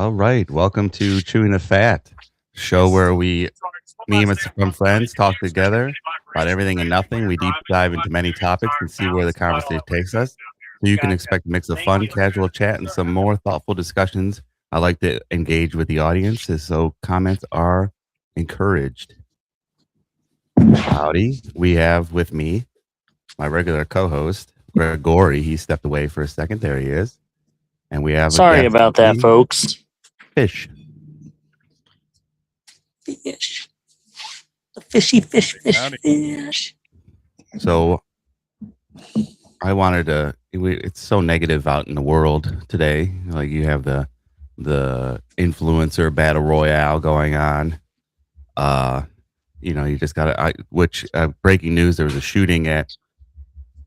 All right, welcome to Chewing the Fat, show where me and some friends talk together about everything and nothing. We deep dive into many topics and see where the conversation takes us. So you can expect a mix of fun, casual chat, and some more thoughtful discussions. I like to engage with the audience, so comments are encouraged. Howdy, we have with me my regular co-host, Gregory. He stepped away for a second. There he is. And we have Sorry about that, folks. Fish. Fish. The fish. So I wanted to, it's so negative out in the world today. Like you have the influencer battle royale going on. You just got to, breaking news, there was a shooting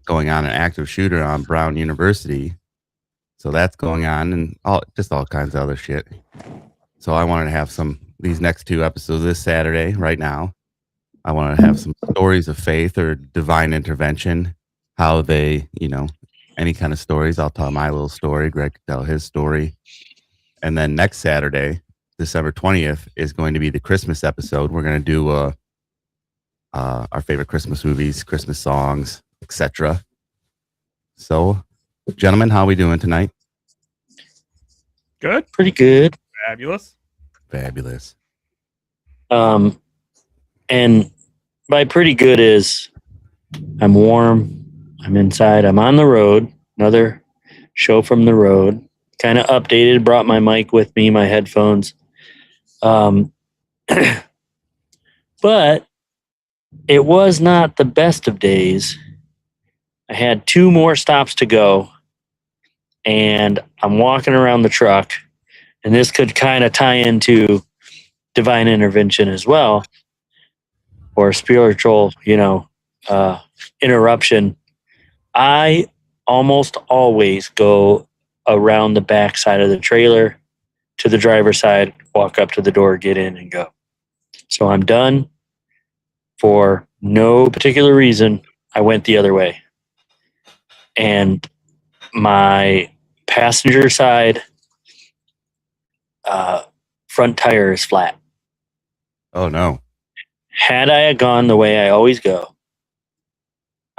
going on, an active shooter on Brown University. So that's going on, and all kinds of other shit. So I wanted to have these next two episodes this Saturday, right now. I wanted to have some stories of faith or divine intervention, how they, any kind of stories. I'll tell my little story. Greg can tell his story. And then next Saturday, December 20th, is going to be the Christmas episode. We're going to do our favorite Christmas movies, Christmas songs, etc. So, gentlemen, how are we doing tonight? Good. Pretty good. Fabulous. And by pretty good is I'm warm, I'm inside, I'm on the road, another show from the road, kind of updated, brought my mic with me, my headphones. But it was not the best of days. I had 2 more stops to go, and I'm walking around the truck, and this could kind of tie into divine intervention as well, or spiritual, interruption. I almost always go around the back side of the trailer to the driver's side, walk up to the door, get in, and go. So I'm done. For no particular reason, I went the other way. And my passenger side front tire is flat. Oh, no. Had I gone the way I always go,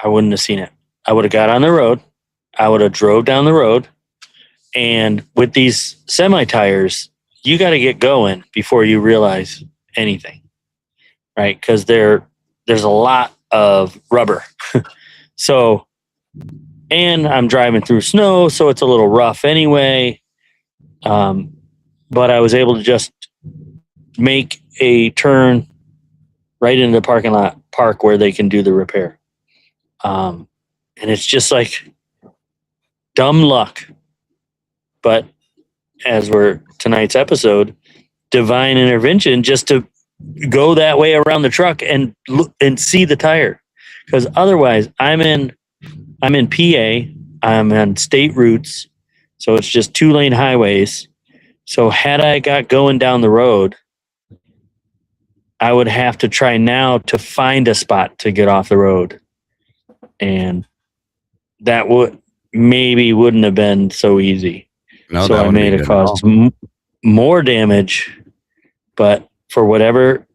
I wouldn't have seen it. I would have got on the road. I would have drove down the road. And with these semi-tires, you got to get going before you realize anything, right? Because there's a lot of rubber. So, and I'm driving through snow, so it's a little rough anyway. But I was able to just make a turn right into the parking lot, park where they can do the repair. And it's just like dumb luck. But as we're tonight's episode, divine intervention, just to go that way around the truck and look and see the tire. Because otherwise I'm in PA, I'm on state routes, so it's just 2-lane highways. So had I got going down the road, I would have to try now to find a spot to get off the road. And that wouldn't have been so easy. No, so I made it cause more damage, but for whatever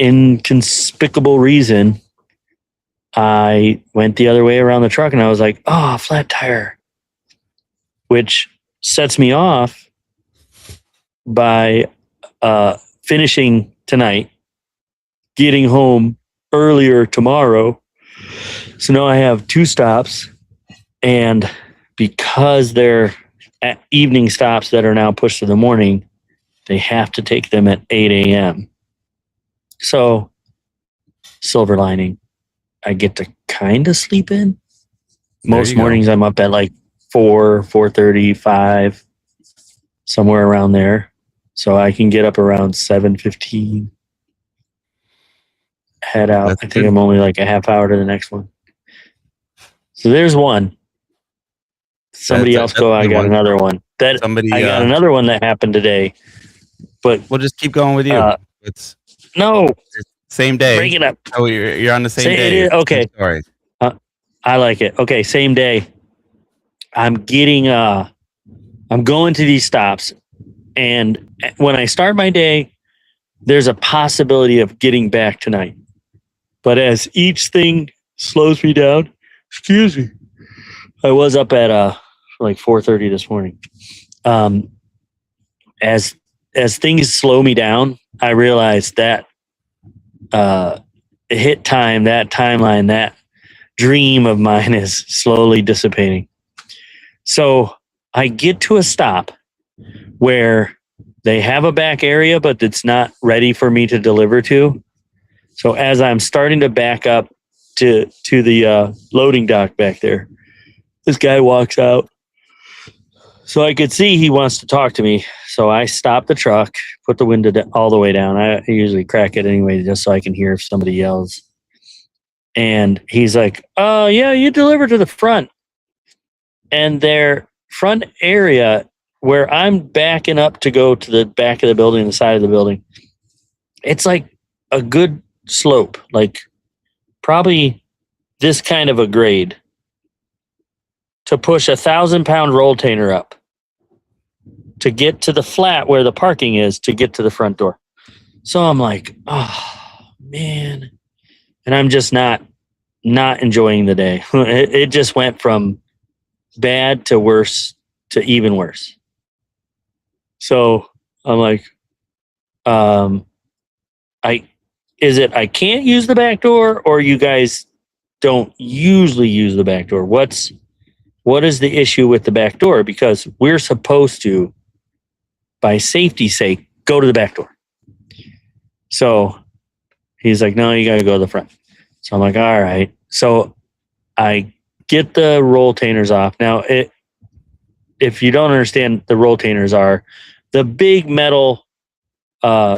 inconspicuous reason, I went the other way around the truck, and I was like, oh, flat tire, which sets me off by finishing tonight, getting home earlier tomorrow. So now I have 2 stops, and because they're at evening stops that are now pushed to the morning, they have to take them at 8 a.m. So, silver lining, I get to kind of sleep in. Most mornings I'm up at like 4:30, 5, somewhere around there. So I can get up around 7:15. Head out. I think I'm only like a half hour to the next one. So there's one. Somebody else go. I got another one. I got another one that happened today. But we'll just keep going with you. It's same day. Break it up. Oh, you're on the same day. Okay. Sorry. I like it. Okay, same day. I'm going to these stops. And when I start my day, there's a possibility of getting back tonight. But as each thing slows me down, excuse me, I was up at like 4:30 this morning. As things slow me down, I realize that hit time, that timeline, that dream of mine is slowly dissipating. So I get to a stop where they have a back area, but it's not ready for me to deliver to. So as I'm starting to back up to the loading dock back there, this guy walks out. So I could see he wants to talk to me. So I stop the truck, put the window all the way down. I usually crack it anyway, just so I can hear if somebody yells. And he's like, "Oh yeah, you deliver to the front." And their front area where I'm backing up to go to the back of the building, the side of the building, it's like a good slope, like probably this kind of a grade to push 1,000-pound rolltainer up to get to the flat where the parking is to get to the front door. So I'm like, oh man. And I'm just not enjoying the day. It just went from bad to worse to even worse. So I'm like, I can't use the back door, or you guys don't usually use the back door? What is the issue with the back door? Because we're supposed to, by safety's sake, go to the back door. So he's like, no, you got to go to the front. So I'm like, all right. So I get the rolltainers off. Now, if you don't understand, the rolltainers are the big metal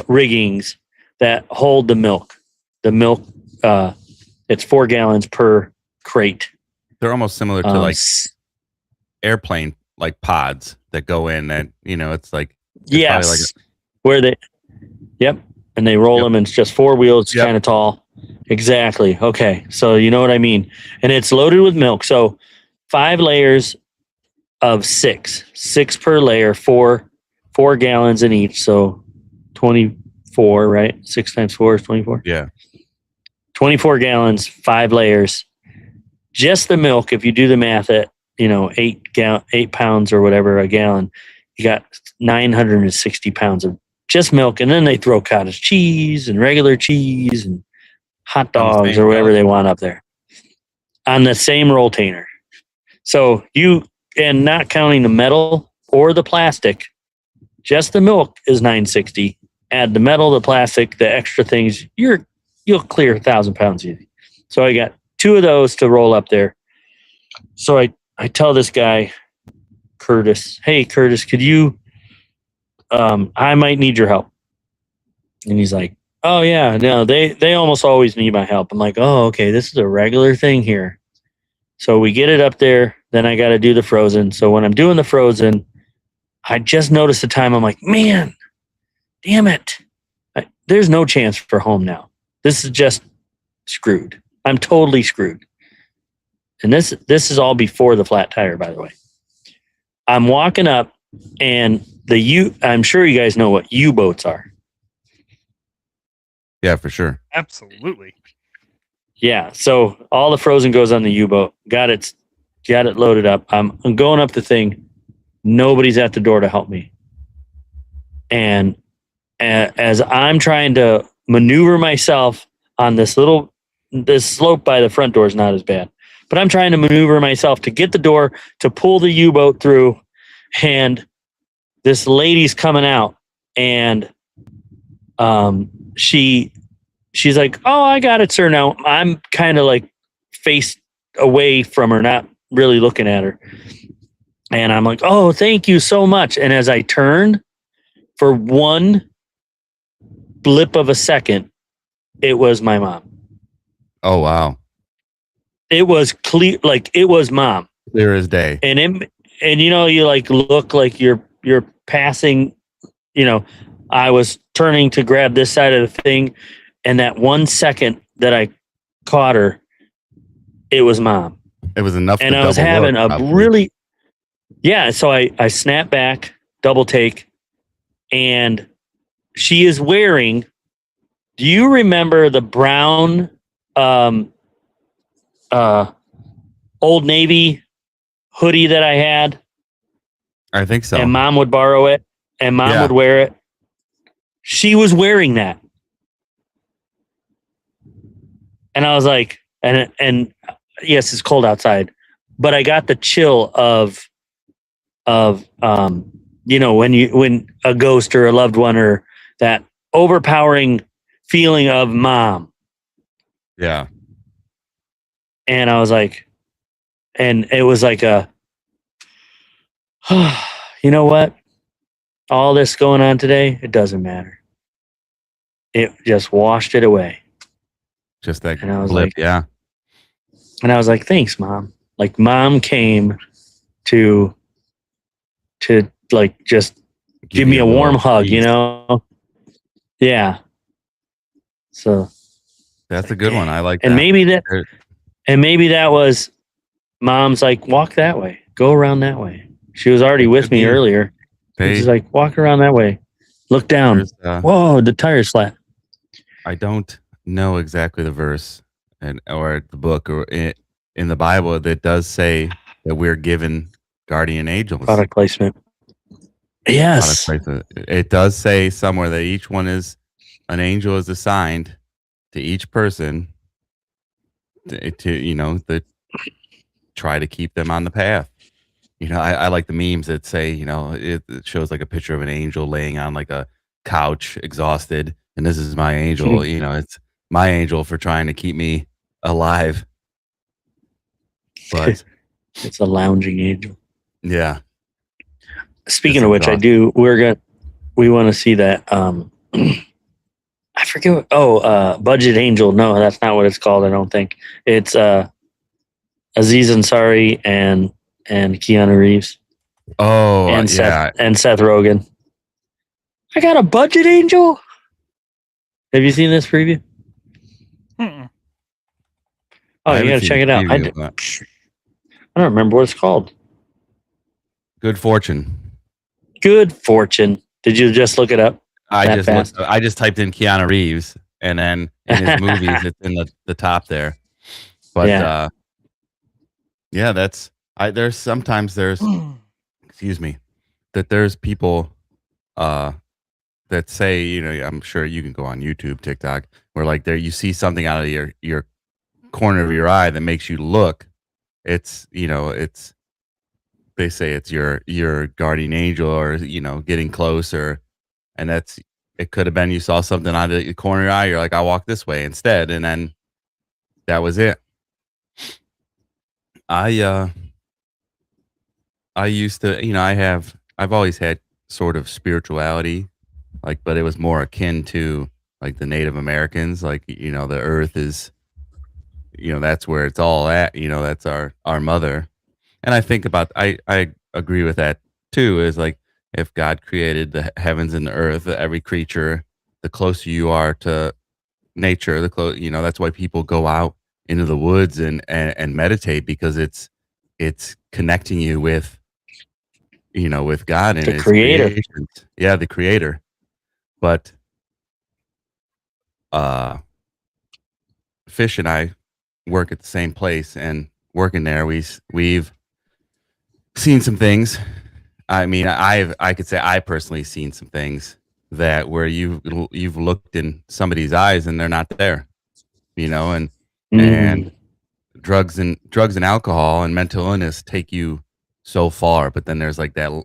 riggings that hold the milk. The milk, it's 4 gallons per crate. They're almost similar to like airplane like pods that go in, and it's like yes, like where they, yep, and they roll them, and it's just 4 wheels, kind of tall. Exactly. Okay, so you know what I mean, and it's loaded with milk. So 5 layers of 6 per layer, 4 gallons in each. So 24, right? 6 times 4 is 24. Yeah, 24 gallons, 5 layers. Just the milk, if you do the math at 8 pounds or whatever a gallon, you got 960 pounds of just milk. And then they throw cottage cheese and regular cheese and hot dogs or whatever they want up there on the same rolltainer. So and not counting the metal or the plastic, just the milk is 960. Add the metal, the plastic, the extra things, you'll clear 1,000 pounds easy. So I got 2 of those to roll up there. So I tell this guy, Curtis, hey, Curtis, could you, I might need your help. And he's like, oh, yeah, no, they almost always need my help. I'm like, oh, okay, this is a regular thing here. So we get it up there. Then I got to do the frozen. So when I'm doing the frozen, I just noticed the time. I'm like, man, damn it. There's no chance for home now. This is just screwed. I'm totally screwed. And this is all before the flat tire, by the way. I'm walking up, and I'm sure you guys know what U-boats are. Yeah, for sure. Absolutely. Yeah, so all the frozen goes on the U-boat. Got it loaded up. I'm going up the thing. Nobody's at the door to help me. And as I'm trying to maneuver myself on this slope by the front door is not as bad. But I'm trying to maneuver myself to get the door to pull the U-boat through, and this lady's coming out, and she's like, "Oh, I got it, sir." Now I'm kind of like faced away from her, not really looking at her, and I'm like, "Oh, thank you so much." And as I turn, for one blip of a second, it was my mom. Oh wow. It was clear, like it was mom. Clear as day. And you like look like you're passing, I was turning to grab this side of the thing, and that 1 second that I caught her, it was mom. It was enough. And I was having a really, so I snap back, double take, and she is wearing. Do you remember the brown, Old Navy hoodie that I had? I think so. And Mom would borrow it, and Mom would wear it. She was wearing that, and I was like, and yes, it's cold outside, but I got the chill of when a ghost or a loved one or that overpowering feeling of mom. Yeah. And I was like, and it was like you know what? All this going on today, it doesn't matter. It just washed it away. Just that And I was blip, like, yeah. And I was like, thanks, Mom. Like, Mom came to like just give me a warm hug, piece. Yeah. So that's a good one. I like and that. maybe that was Mom's like, walk that way, go around that way. She was already with me earlier. She's like, walk around that way, look down. Whoa, the tire's flat. I don't know exactly the verse or the book or in the Bible that does say that we're given guardian angels. Product placement. Yes. It does say somewhere that each one is an angel is assigned to each person to try to keep them on the path. I like the memes that say, it shows like a picture of an angel laying on like a couch exhausted, and this is my angel. It's my angel for trying to keep me alive. But it's a lounging angel. Yeah. Speaking of which, we want to see that. I forget. Budget Angel. No, that's not what it's called. I don't think it's Aziz Ansari and Keanu Reeves. Oh, and yeah. Seth Rogen. I got a Budget Angel. Have you seen this preview? Mm-mm. Oh, you got to check it out. I don't remember what it's called. Good Fortune. Good Fortune. Did you just look it up? I just typed in Keanu Reeves, and then in his movies, it's in the top there. But there's sometimes excuse me, that there's people that say, I'm sure you can go on YouTube, TikTok, where like you see something out of your corner of your eye that makes you look. It's they say it's your guardian angel, or getting closer, and it could have been you saw something out of the corner of your eye, you're like, I'll walk this way instead, and then that was it. I used to, I've always had sort of spirituality, but it was more akin to like the Native Americans, the earth is, that's where it's all at, that's our mother. And I think I agree with that too, is like, if God created the heavens and the earth, every creature, the closer you are to nature, that's why people go out into the woods and meditate, because it's connecting you with, with God and the his creator. creations. Yeah, the creator. But Fish and I work at the same place, and working there, we've seen some things. I mean, I could say I personally seen some things that where you've looked in somebody's eyes and they're not there, and drugs and alcohol and mental illness take you so far, but then there's like a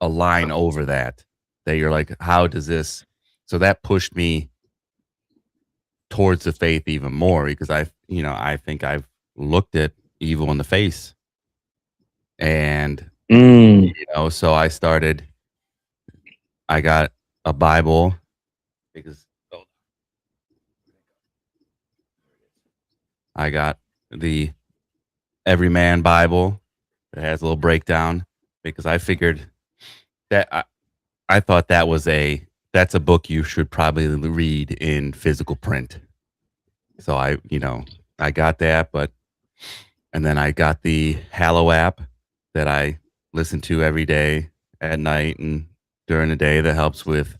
line over that you're like, how does this? So that pushed me towards the faith even more, because I think I've looked at evil in the face, and so I got a Bible, because I got the Everyman Bible that has a little breakdown, because I figured that I thought that's a book you should probably read in physical print. So I got that, and then I got the Hallow app that I listen to every day at night, and during the day that helps with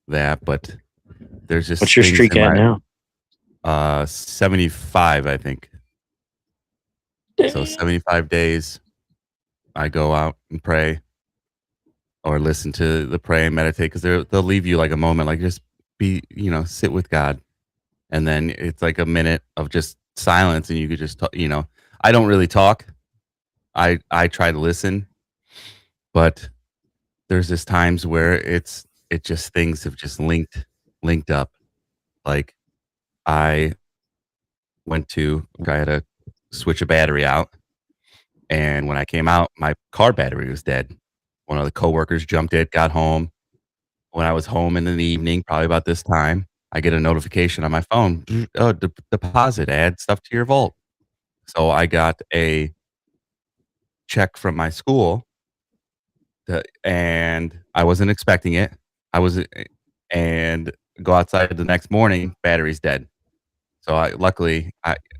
that. But there's just What's your things streak in at now? 75, I think. So 75 days, I go out and pray or listen to the pray and meditate because they'll leave you like a moment, like just be, sit with God. And then it's like a minute of just silence and you could just talk, I don't really talk. I try to listen, but there's just times where it just things have just linked up. Like I I had to switch a battery out. And when I came out, my car battery was dead. One of the coworkers jumped it, got home. When I was home in the evening, probably about this time, I get a notification on my phone. Oh, deposit, add stuff to your vault. So I got a check from my school, and I wasn't expecting it. I was, and go outside the next morning, battery's dead. So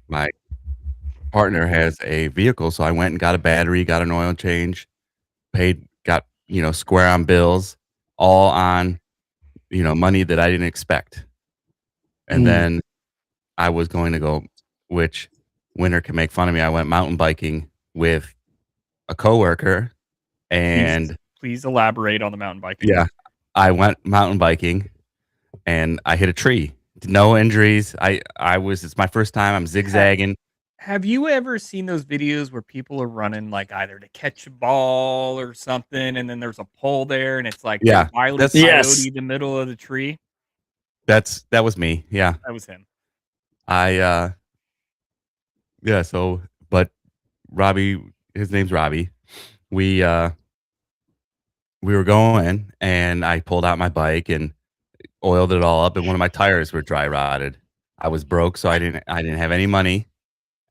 my partner has a vehicle, so I went and got a battery, got an oil change, got square on bills, all on money that I didn't expect. And then I was going to go, which Winter can make fun of me. I went mountain biking with a coworker, and Please elaborate on the mountain biking. yeah, I went mountain biking, and I hit a tree. No injuries. It's my first time. I'm zigzagging. Have you ever seen those videos where people are running like either to catch a ball or something, and then there's a pole there, and it's like Yeah, Wile E. that's- Coyote Yes. the middle of the tree? That was me. Yeah. That was him. Yeah, so but Robbie, his name's Robbie. We were going, and I pulled out my bike and oiled it all up, and one of my tires were dry rotted. I was broke, so I didn't have any money,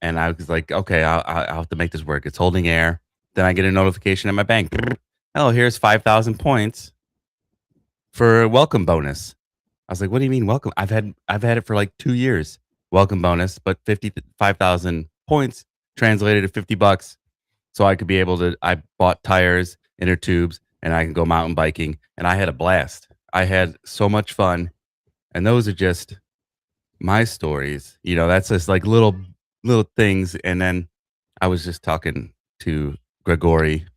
and I was like, okay, I'll have to make this work. It's holding air. Then I get a notification at my bank. Oh, here's 5,000 points for a welcome bonus. I was like, what do you mean welcome? I've had it for like 2 years. Welcome bonus, but 55,000 points translated to $50. So I could be able to, I bought tires, inner tubes, and I can go mountain biking. And I had a blast. I had so much fun. And those are just my stories. That's just like little things. And then I was just talking to Gregory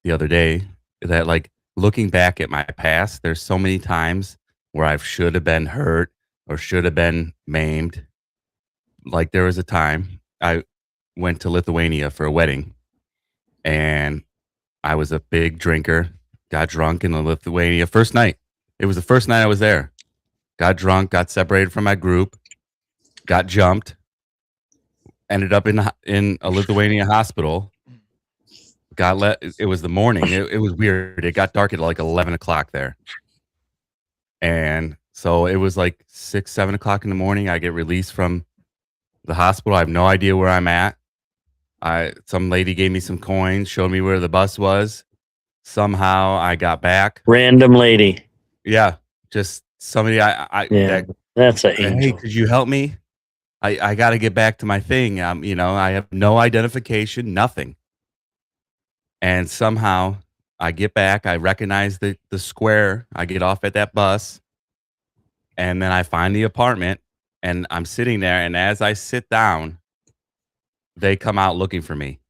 the other day that, like, looking back at my past, there's so many times where I should have been hurt or should have been maimed. Like, there was a time I went to Lithuania for a wedding, and I was a big drinker, got drunk in Lithuania. First night. It was the first night I was there. Got drunk, got separated from my group, got jumped, ended up in a Lithuania hospital. It was the morning. It was weird. It got dark at like 11 o'clock there. And so it was like 6, 7 o'clock in the morning. I get released from the hospital. I have no idea where I'm at. Some lady gave me some coins, showed me where the bus was. Somehow I got back. Random lady. Yeah, just somebody. That's an angel. Hey, could you help me? I got to get back to my thing. I have no identification, nothing. And somehow I get back. I recognize the square. I get off at that bus, and then I find the apartment, and I'm sitting there. And as I sit down, they come out looking for me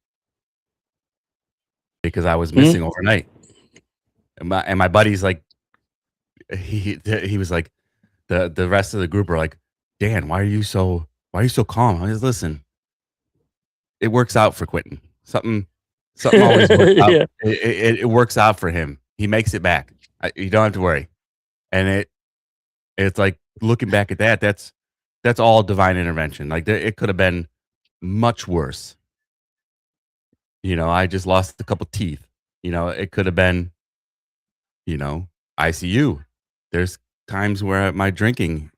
because I was missing overnight. And my buddy's like, he was like, the rest of the group are like, Dan, why are you so calm? I was, listen, it works out for Quentin. Something always works out. Yeah. It works out for him. He makes it back. You don't have to worry. And it's like, looking back at that, that's all divine intervention. Like, it could have been much worse. I just lost a couple teeth. It could have been, ICU. There's times where my drinking,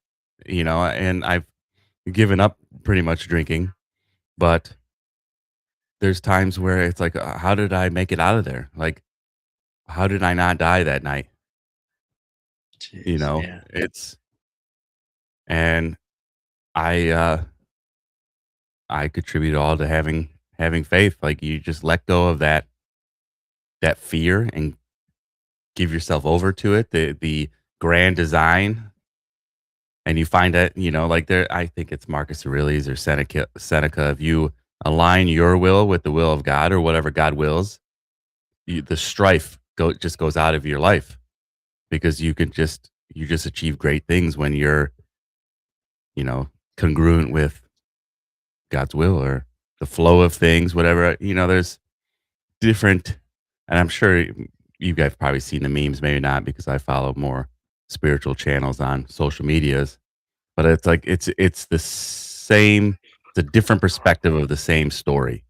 and I've given up pretty much drinking, but there's times where it's like, how did I make it out of there? Like, how did I not die that night? Jeez, yeah. And I contribute all to having faith. Like, you just let go of that fear and give yourself over to it, the grand design, and you find that, like I think it's Marcus Aurelius or Seneca, if you align your will with the will of God or whatever God wills, the strife just goes out of your life, because you just achieve great things when you're, congruent with God's will or the flow of things, whatever. There's different, and I'm sure you guys have probably seen the memes, maybe not, because I follow more spiritual channels on social medias, but it's like it's the same, it's a different perspective of the same story.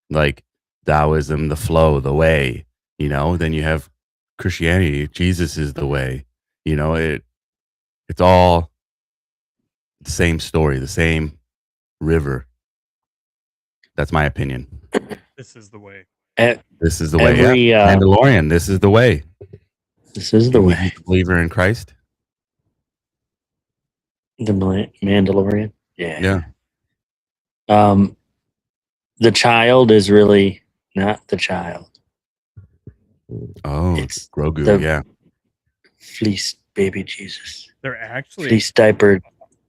Like Taoism, the flow, the way, then you have Christianity, Jesus is the way. It's all the same story, the same river. That's my opinion. This is the way. This is the way. Yeah. Mandalorian, this is the way. This is the way. You a believer in Christ? The Mandalorian? Yeah. The child is really not the child. Oh, it's Grogu, yeah. Fleeced baby Jesus. They're actually fleece diapered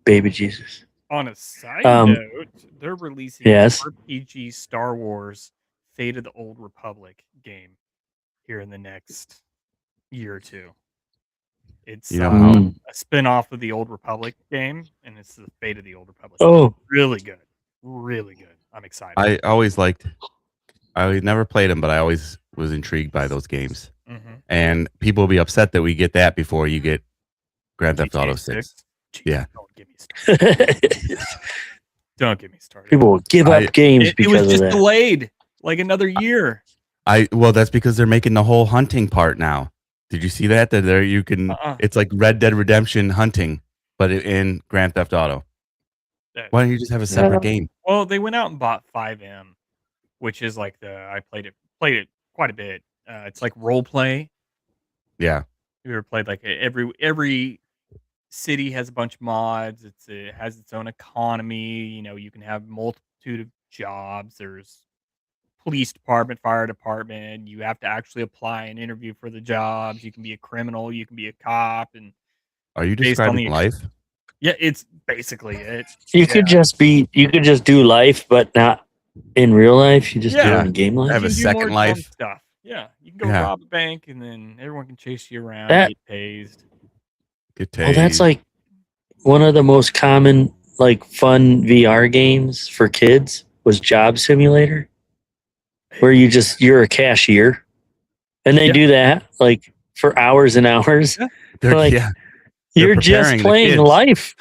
baby Jesus. On a side note, they're releasing an RPG Star Wars Fate of the Old Republic game here in the next year or two. It's a spin-off of the Old Republic game, and it's the Fate of the Old Republic. Oh, really good. Really good. I'm excited. I never played them, but I always was intrigued by those games. Mm-hmm. And people will be upset that we get that before you get Grand Theft Auto 6. Yeah. Don't get me started. Don't get me started. People will give up games because it was just of that. delayed like another year. Well, that's because they're making the whole hunting part now. Did you see that? That there you can. It's like Red Dead Redemption hunting, but in Grand Theft Auto. Why don't you just have a separate game? Well, they went out and bought 5M, which is like I played it quite a bit. It's like role play. Yeah. You ever played like every city has a bunch of mods. It has its own economy. You can have multitude of jobs. There's police department, fire department. You have to actually apply and interview for the jobs. You can be a criminal. You can be a cop. And are you describing life? Yeah, it's basically it. You could just do life, but not in real life. You just do it in game life. Have a second life. Stuff. Yeah, you can go rob a bank, and then everyone can chase you around. Get tased. Well, that's like one of the most common, like, fun VR games for kids was Job Simulator, where you're a cashier, and they do that like for hours and hours. Yeah. You're just playing life.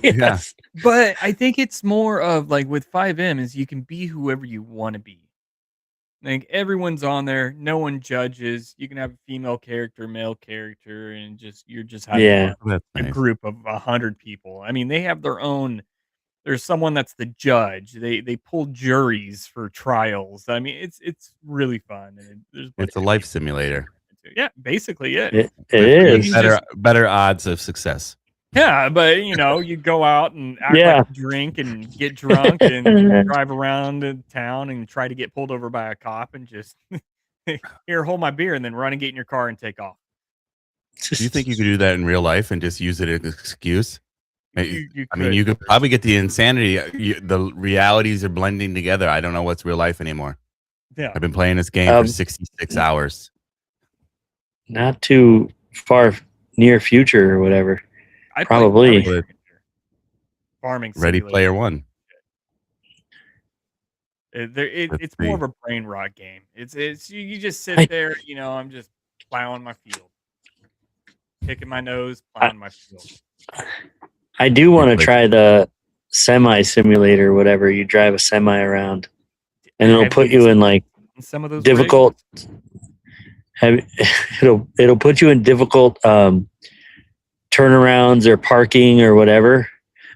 Yes. But I think it's more of like with 5M is you can be whoever you want to be. Like everyone's on there, no one judges. You can have a female character, male character, and you're just having a group of 100 people. I mean, they have their own. There's someone that's the judge. They pull juries for trials. I mean, it's really fun. And it's a life simulator. Yeah, basically it. It is better odds of success. Yeah, but you go out and act like you drink and get drunk and drive around in town and try to get pulled over by a cop and just here, hold my beer, and then run and get in your car and take off. Do you think you could do that in real life and just use it as an excuse? You could probably get the insanity. The realities are blending together. I don't know what's real life anymore. Yeah, I've been playing this game for 66 hours. Not too far near future or whatever. Probably farming Ready Player One. It's more of a brain rot game. It's you just sit there. I'm just plowing my field, picking my nose, plowing my field. I do want to try the semi simulator, whatever. You drive a semi around, and it'll put you in like some of those difficult. It'll put you in difficult turnarounds or parking or whatever,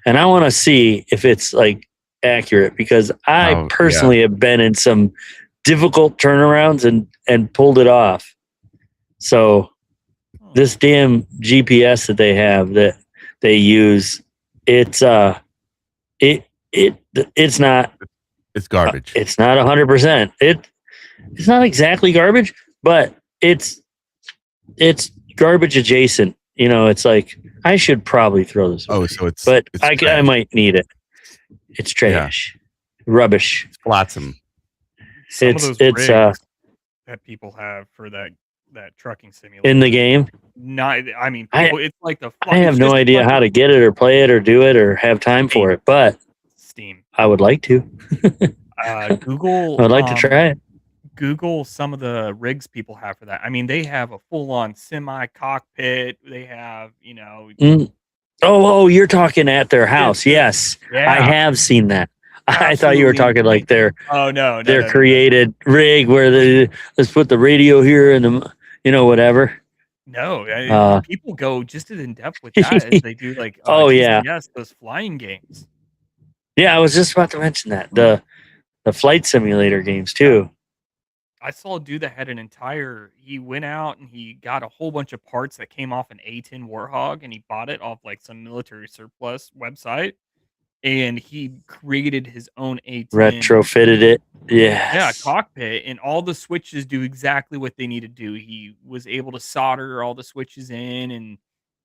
and I want to see if it's like accurate, because I personally have been in some difficult turnarounds and pulled it off. So this damn GPS that they have that they use, it's not. It's garbage. It's not 100%. It's not exactly garbage, but it's it's garbage adjacent. You know, it's like I should probably throw this away. Oh, so it's but it's I trash. might need it. It's trash, rubbish. It's flotsam. Some It's- of those it's, rigs that people have for that trucking simulator In the game, Not, I mean, I- people, it's like the. I have no idea how to get it or play it or do it or have time for it, but Steam. I would like to. Google. I would like to try it. Google some of the rigs people have for that. I mean, they have a full-on semi cockpit. They have, you know. Oh, you're talking at their house. Yes, Yeah. I have seen that. I thought you were Absolutely talking like their Oh no, their created rig where they let's put the radio here and the whatever. No, people go just as in depth with that as they do like. Oh, yeah. yes, those flying games. Yeah, I was just about to mention that the flight simulator games too. I saw a dude that had an entire. He went out and he got a whole bunch of parts that came off an A10 Warthog, and he bought it off like some military surplus website, and he created his own A10 Retrofitted it. Yeah, Yeah. cockpit, and all the switches do exactly what they need to do. He was able to solder all the switches in,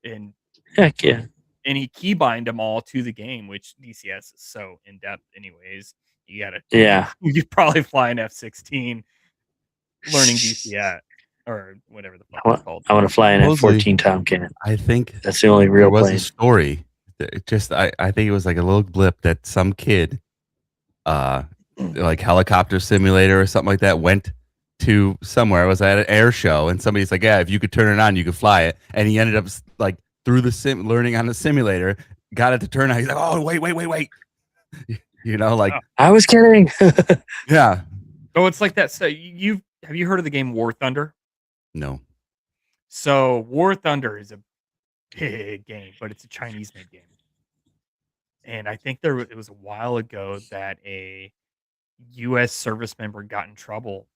and Heck yeah. and he keybind them all to the game, which DCS is so in depth, anyways. You gotta, Yeah. you probably fly an F-16 learning DCS or whatever the fuck it's called. I want to fly an Supposedly- F-14 Tomcat. I think That's the only there real was plane. a story. I think it was like a little blip that some kid, like helicopter simulator or something like that, went to somewhere. It was at an air show, and somebody's like, "Yeah, if you could turn it on, you could fly it." And he ended up like through the learning on the simulator, got it to turn on. He's like, "Oh, wait." You know, like I was kidding. yeah, Oh, it's like that. So have you heard of the game War Thunder? no, So War Thunder is a big game, but it's a Chinese made game. And I think it was a while ago that a U.S. service member got in trouble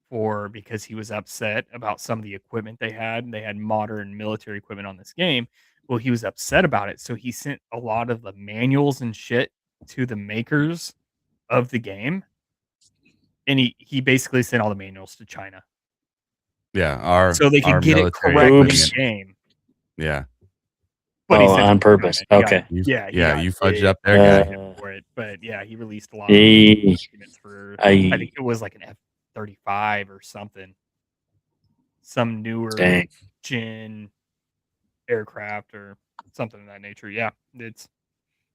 because he was upset about some of the equipment they had. And they had modern military equipment on this game. Well, he was upset about it, so he sent a lot of the manuals and shit to the makers of the game, and he basically sent all the manuals to China yeah, so they our could get it military correct in Oops. the game. yeah, But he Oh, sent it on to purpose. China. He got- Okay. You- yeah, he yeah, got you fudged big up there, guy. Uh, for it. But yeah, he released a lot of Hey. documents for. I think it was like an F-35 or something, some newer Dang. gen aircraft or something of that nature. Yeah, it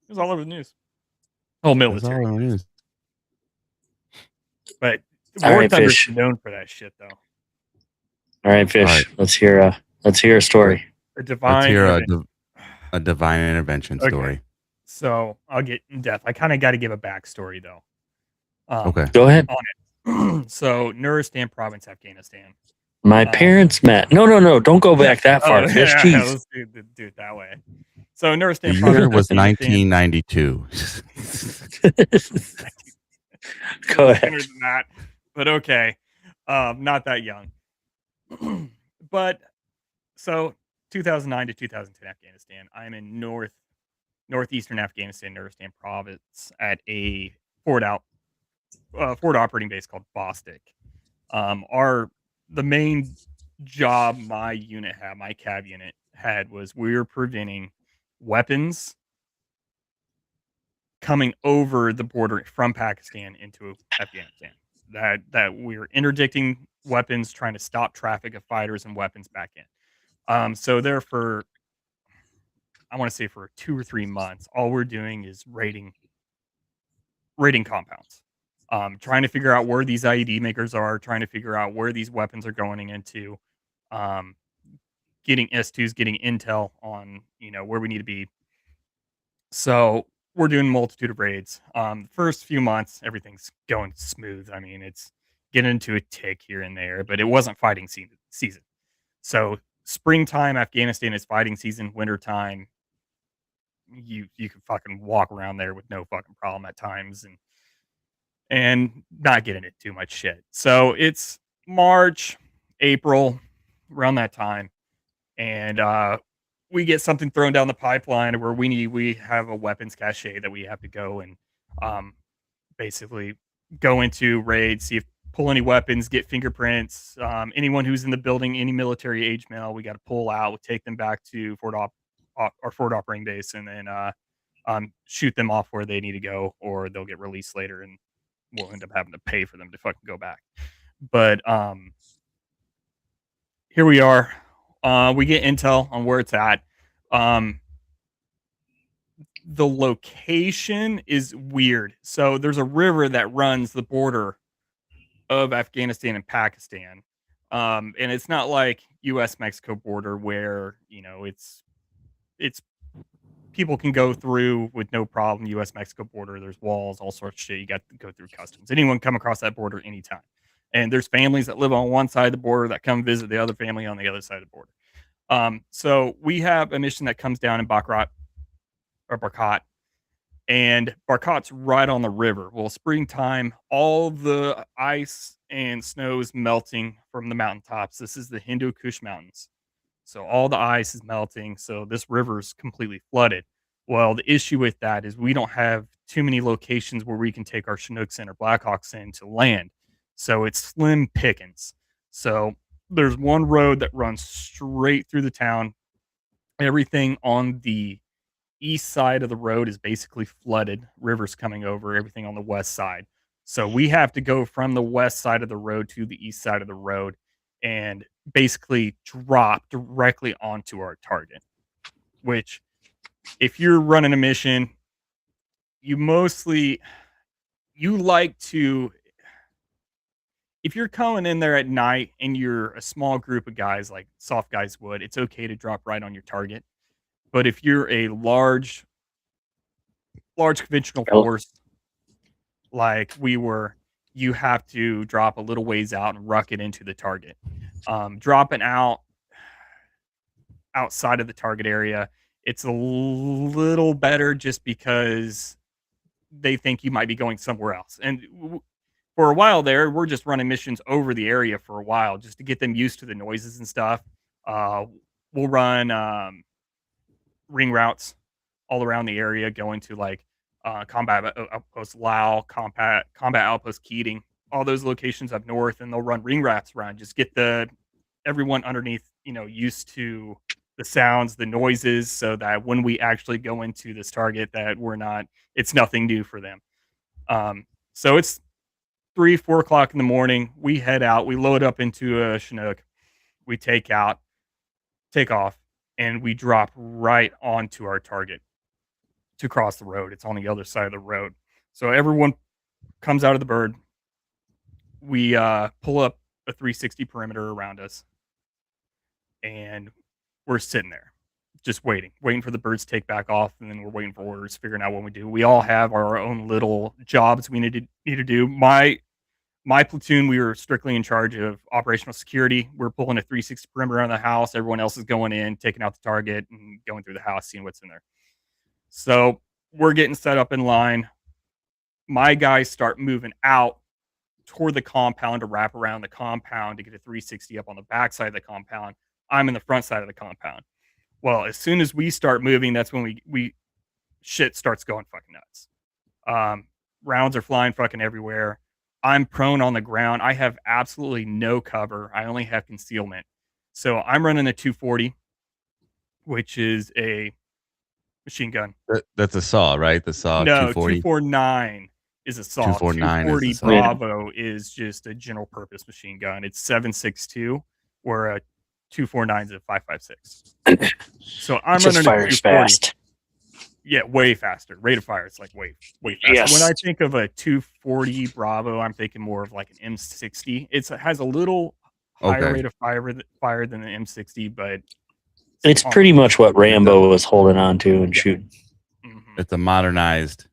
was all over the news. Oh, That's military, all it is. but All War right, Thunder's Fish. known for that shit though. All right, Fish. All right. Let's hear a story. A divine. Let's hear intervention. a divine intervention Okay. story. So I'll get in depth. I kind of got to give a backstory though. Okay. Go ahead. So Nuristan province, Afghanistan. My parents met. No. Don't go back that far, Fish. yeah, Jeez. let's do it that way. So The Nuristan year province, was Afghanistan. 1992. Go ahead. Sooner than that, but okay, not that young. But so 2009 to 2010 Afghanistan. I'm in northeastern Afghanistan, Nuristan province, at a forward operating base called Bostic. The main job my cav unit had was we were preventing weapons coming over the border from Pakistan into Afghanistan. That we were interdicting weapons, trying to stop traffic of fighters and weapons back in. So there for, I want to say for 2 or 3 months, all we're doing is raiding compounds, trying to figure out where these IED makers are, trying to figure out where these weapons are going into, getting S2s, getting intel on where we need to be. So we're doing a multitude of raids. First few months, everything's going smooth. I mean, it's getting into a tick here and there, but it wasn't fighting season. So springtime, Afghanistan is fighting season. Wintertime, you can fucking walk around there with no fucking problem at times and not getting into too much shit. So it's March, April, around that time, and we get something thrown down the pipeline where we have a weapons cache that we have to go and basically go into raid, see if pull any weapons, get fingerprints. Anyone who's in the building, any military age male, we got to pull out. We'll take them back to our Fort Operating Base, and then shoot them off where they need to go, or they'll get released later, and we'll end up having to pay for them to fucking go back. But here we are. We get intel on where it's at. The location is weird. So there's a river that runs the border of Afghanistan and Pakistan. And it's not like US-Mexico border where, it's people can go through with no problem. US-Mexico border, there's walls, all sorts of shit. You got to go through customs. Anyone come across that border anytime. And there's families that live on one side of the border that come visit the other family on the other side of the border. So we have a mission that comes down in Barkat, and Barkat's right on the river. Well, springtime, all the ice and snow is melting from the mountaintops. This is the Hindu Kush Mountains. So all the ice is melting. So this river is completely flooded. Well, the issue with that is we don't have too many locations where we can take our Chinooks in or Blackhawks in to land. So it's slim pickings. So there's one road that runs straight through the town. Everything on the east side of the road is basically flooded. Rivers coming over, everything on the west side. So we have to go from the west side of the road to the east side of the road and basically drop directly onto our target. Which, if you're running a mission, if you're coming in there at night and you're a small group of guys like soft guys would, it's okay to drop right on your target. But if you're a large conventional force like we were, you have to drop a little ways out and ruck it into the target. Dropping outside of the target area, it's a little better just because they think you might be going somewhere else. And for a while there, we're just running missions over the area for a while just to get them used to the noises and stuff. We'll run ring routes all around the area, going to like combat outpost Lao, combat outpost Keating, all those locations up north, and they'll run ring routes around, just get everyone underneath, used to the sounds, the noises, so that when we actually go into this target, that it's nothing new for them. So it's 3-4 o'clock in the morning. We head out, we load up into a Chinook, we take off, and we drop right onto our target to cross the road. It's on the other side of the road. So everyone comes out of the bird. We pull up a 360 perimeter around us, and we're sitting there just waiting for the birds to take back off, and then we're waiting for orders, figuring out what we do. We all have our own little jobs we need to do. My platoon, we were strictly in charge of operational security. We're pulling a 360 perimeter around the house. Everyone else is going in, taking out the target, and going through the house, seeing what's in there. So we're getting set up in line. My guys start moving out toward the compound to wrap around the compound to get a 360 up on the back side of the compound. I'm in the front side of the compound. Well, as soon as we start moving, that's when we shit starts going fucking nuts. Rounds are flying fucking everywhere. I'm prone on the ground. I have absolutely no cover. I only have concealment. So I'm running a 240, which is a machine gun. That's a saw, right? The saw. No, 240. 249 is a saw. 249 240 is a saw. Bravo is just a general purpose machine gun. It's 7.62, where a 249 is a 5.56. So I'm It running just a fires 240. fast. Yeah, way faster. Rate of fire, it's like way faster. Yes. When I think of a 240 Bravo, I'm thinking more of like an M60. It has a little higher rate of fire than the M60, but It's pretty much what Rambo was holding on to and shooting. Mm-hmm. It's a modernized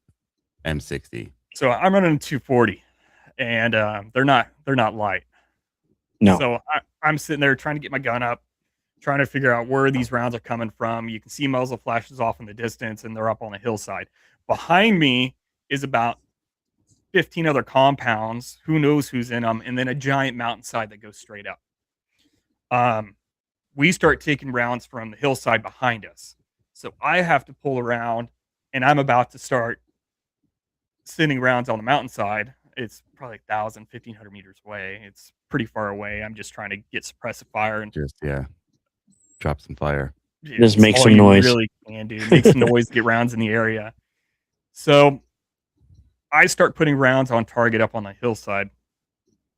M60. So I'm running a 240, and they're not light. No. So I'm sitting there trying to get my gun up, trying to figure out where these rounds are coming from. You can see muzzle flashes off in the distance, and they're up on the hillside. Behind me is about 15 other compounds. Who knows who's in them? And then a giant mountainside that goes straight up. We start taking rounds from the hillside behind us. So I have to pull around, and I'm about to start sending rounds on the mountainside. It's probably 1,000, 1,500 meters away. It's pretty far away. I'm just trying to get suppressive fire and Just drop some fire. Just it's make all some you noise. really can do. Make some noise, get rounds in the area. So I start putting rounds on target up on the hillside,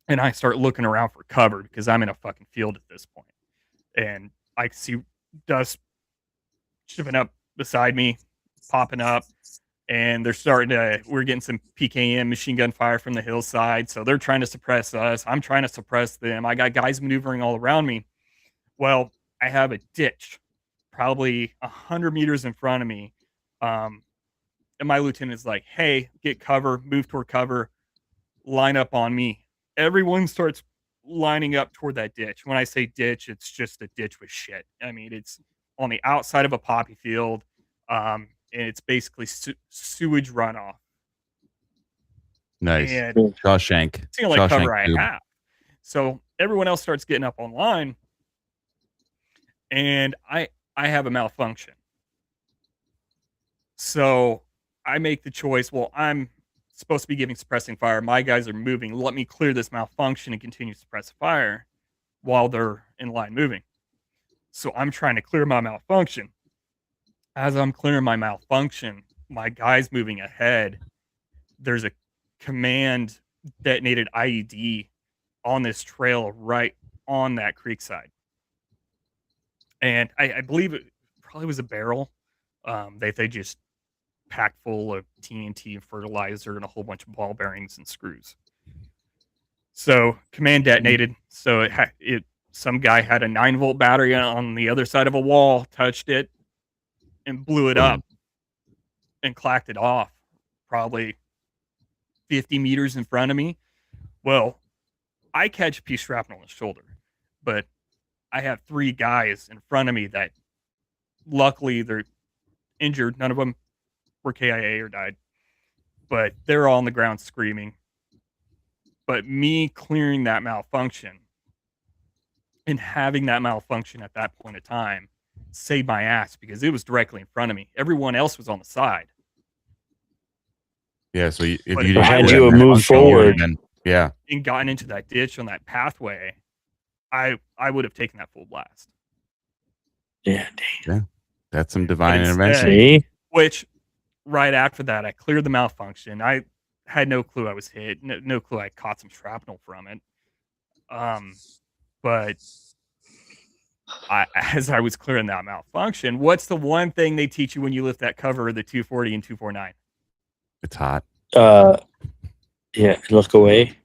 and I start looking around for cover because I'm in a fucking field at this point. And I see dust shipping up beside me, popping up, and we're getting some PKM machine gun fire from the hillside. So they're trying to suppress us. I'm trying to suppress them. I got guys maneuvering all around me. Well, I have a ditch probably 100 meters in front of me. And my lieutenant's like, hey, get cover, move toward cover, line up on me. Everyone starts lining up toward that ditch. When I say ditch, it's just a ditch with shit. I mean, it's on the outside of a poppy field, and it's basically sewage runoff. Nice. And Shawshank. it's the only cover I tube. have. So everyone else starts getting up online, and I have a malfunction. So I make the choice. Well, I'm supposed to be giving suppressing fire. My guys are moving. Let me clear this malfunction and continue to suppress fire while they're in line moving. So I'm trying to clear my malfunction. As I'm clearing my malfunction, my guy's moving ahead. There's a command detonated IED on this trail right on that creek side. And I believe it probably was a barrel. They just packed full of TNT and fertilizer and a whole bunch of ball bearings and screws. So command detonated. So some guy had a 9-volt battery on the other side of a wall, touched it, and blew it up and clacked it off probably 50 meters in front of me. Well, I catch a piece of shrapnel on the shoulder, but I have 3 guys in front of me that luckily they're injured. None of them were KIA or died, but they're all on the ground screaming. But me clearing that malfunction and having that malfunction at that point of time saved my ass because it was directly in front of me. Everyone else was on the side. Yeah, so if But you if didn't I had have you that moved malfunction, you forward. would've been- yeah, and gotten into that ditch on that pathway, I would have taken that full blast. Yeah. that's some divine instead- intervention. See? Which right after that, I cleared the malfunction. I had no clue I was hit. No clue I caught some shrapnel from it. But as I was clearing that malfunction, what's the one thing they teach you when you lift that cover of the 240 and 249? It's hot. Yeah, look away.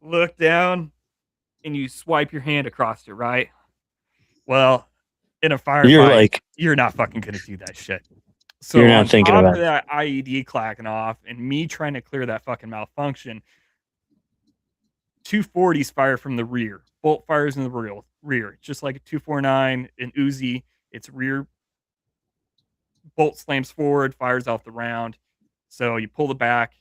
Look down and you swipe your hand across it, right? Well, in a firefight, you're not fucking gonna do that shit. So You're not on thinking top of of that IED clacking off and me trying to clear that fucking malfunction, 240s fire from the rear. Bolt fires in the rear. Just like a 249, an Uzi, it's rear. Bolt slams forward, fires off the round. So you pull the back,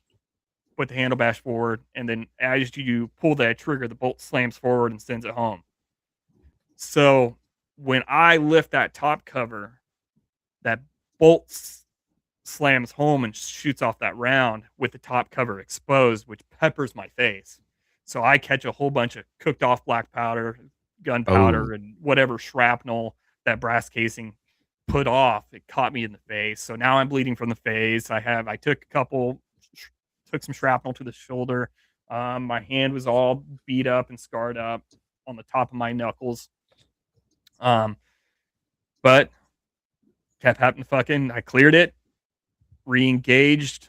put the handle bash forward, and then as you pull that trigger, the bolt slams forward and sends it home. So when I lift that top cover, that bolt slams home and shoots off that round with the top cover exposed, which peppers my face. So I catch a whole bunch of cooked off black powder, gunpowder, and whatever shrapnel that brass casing put off. It caught me in the face. So now I'm bleeding from the face. I took some shrapnel to the shoulder. My hand was all beat up and scarred up on the top of my knuckles. But kept happening. I cleared it, re-engaged.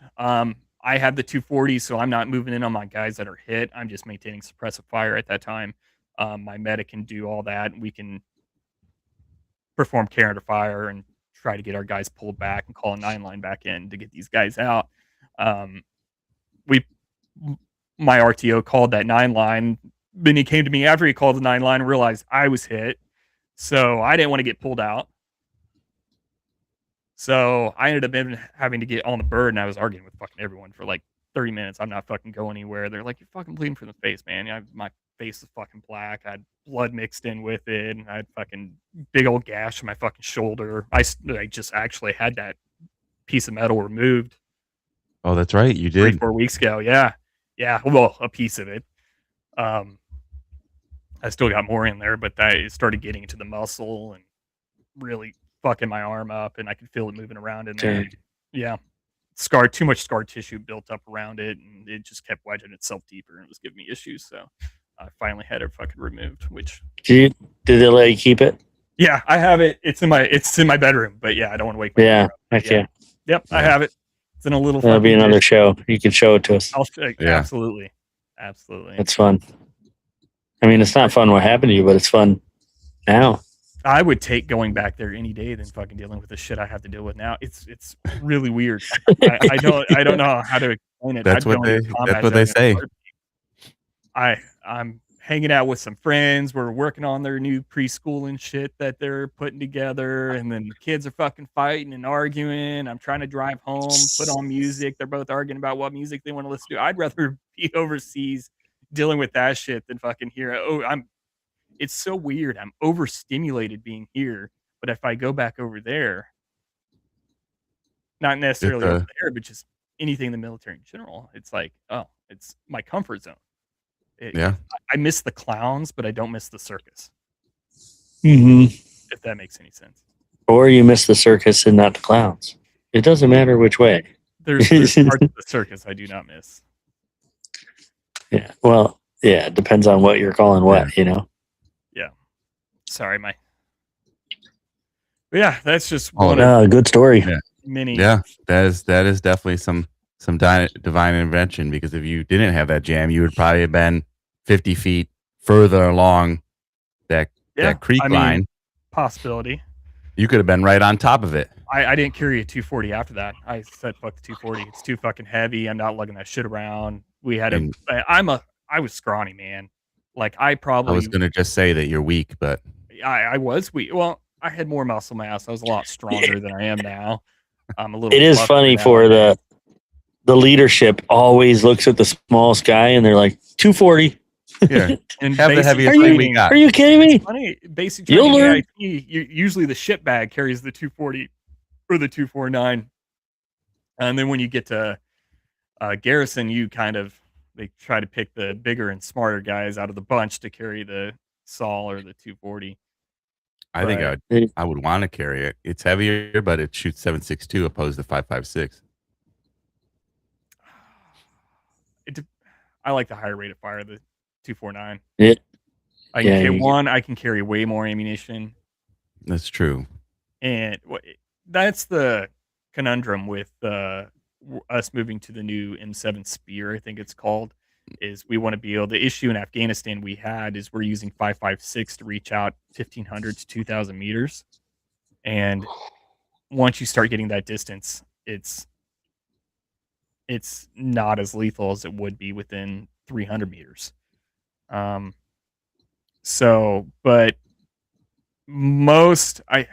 I have the 240, so I'm not moving in on my guys that are hit. I'm just maintaining suppressive fire at that time. My medic can do all that. We can perform care under fire and try to get our guys pulled back and call a 9-line back in to get these guys out. My RTO called that 9-line. Then he came to me after he called the 9-line and realized I was hit. So I didn't want to get pulled out. So I ended up having to get on the bird, and I was arguing with fucking everyone for like 30 minutes. I'm not fucking going anywhere. They're like, you're fucking bleeding from the face, man. My face is fucking black. I had blood mixed in with it, and I had fucking big old gash on my fucking shoulder. I just actually had that piece of metal removed. Oh, that's right. You did. 3-4 weeks ago. Yeah. Yeah, well, a piece of it. I still got more in there, but I started getting into the muscle and really fucking my arm up, and I could feel it moving around in there. Dude. Yeah, too much scar tissue built up around it, and it just kept wedging itself deeper, and it was giving me issues. So I finally had it fucking removed. Which Did they let you keep it? yeah, I have it. It's in my bedroom, but yeah, I don't want to wake my Yeah. mother up. Okay. Yep, I have it. It's in a little. That'll be fucking another dish. show. You can show it to us. Absolutely. That's fun. I mean, it's not fun what happened to you, but it's fun now. I would take going back there any day than fucking dealing with the shit I have to deal with now. It's really weird. I don't know how to explain it. That's I'd what go into they. combat That's what they zone in a say. heartbeat. I'm hanging out with some friends. We're working on their new preschool and shit that they're putting together, and then the kids are fucking fighting and arguing. I'm trying to drive home, put on music. They're both arguing about what music they want to listen to. I'd rather be overseas dealing with that shit than fucking here. It's so weird. I'm overstimulated being here, but if I go back over there, not necessarily over there, but just anything in the military in general, it's like, oh, it's my comfort zone. Yeah. I miss the clowns, but I don't miss the circus. Mm-hmm. If that makes any sense. Or you miss the circus and not the clowns. It doesn't matter which way. There's parts of the circus I do not miss. Yeah. Well, yeah, it depends on what you're calling what, you know? Yeah. Sorry, but yeah, that's just good story. Yeah. Many. Yeah, that is definitely some divine intervention, because if you didn't have that jam, you would probably have been 50 feet further along that creek line. Possibility. You could have been right on top of it. I didn't carry a 240 after that. I said, fuck the 240. It's too fucking heavy. I'm not lugging that shit around. We had I was scrawny, man. Like I was going to just say that you're weak, but I was weak. Well, I had more muscle mass. I was a lot stronger than I am now. I'm a little. It is funny for the leadership always looks at the smallest guy and they're like 240. Yeah, and have the heaviest thing we got. Are you kidding me? Funny, basic You'll learn. Usually the shit bag carries the 240 or the 249, and then when you get to garrison, they try to pick the bigger and smarter guys out of the bunch to carry the Saul or the 240. I think I would want to carry it. It's heavier, but it shoots 7.62 opposed to 5.56. I like the higher rate of fire, the 249. Yeah. I can get one. I can carry way more ammunition. That's true. And that's the conundrum with us moving to the new M7 Spear, I think it's called, is we want to be able, the issue in Afghanistan we had is we're using 5.56 to reach out 1,500 to 2,000 meters. And once you start getting that distance, it's not as lethal as it would be within 300 meters. But I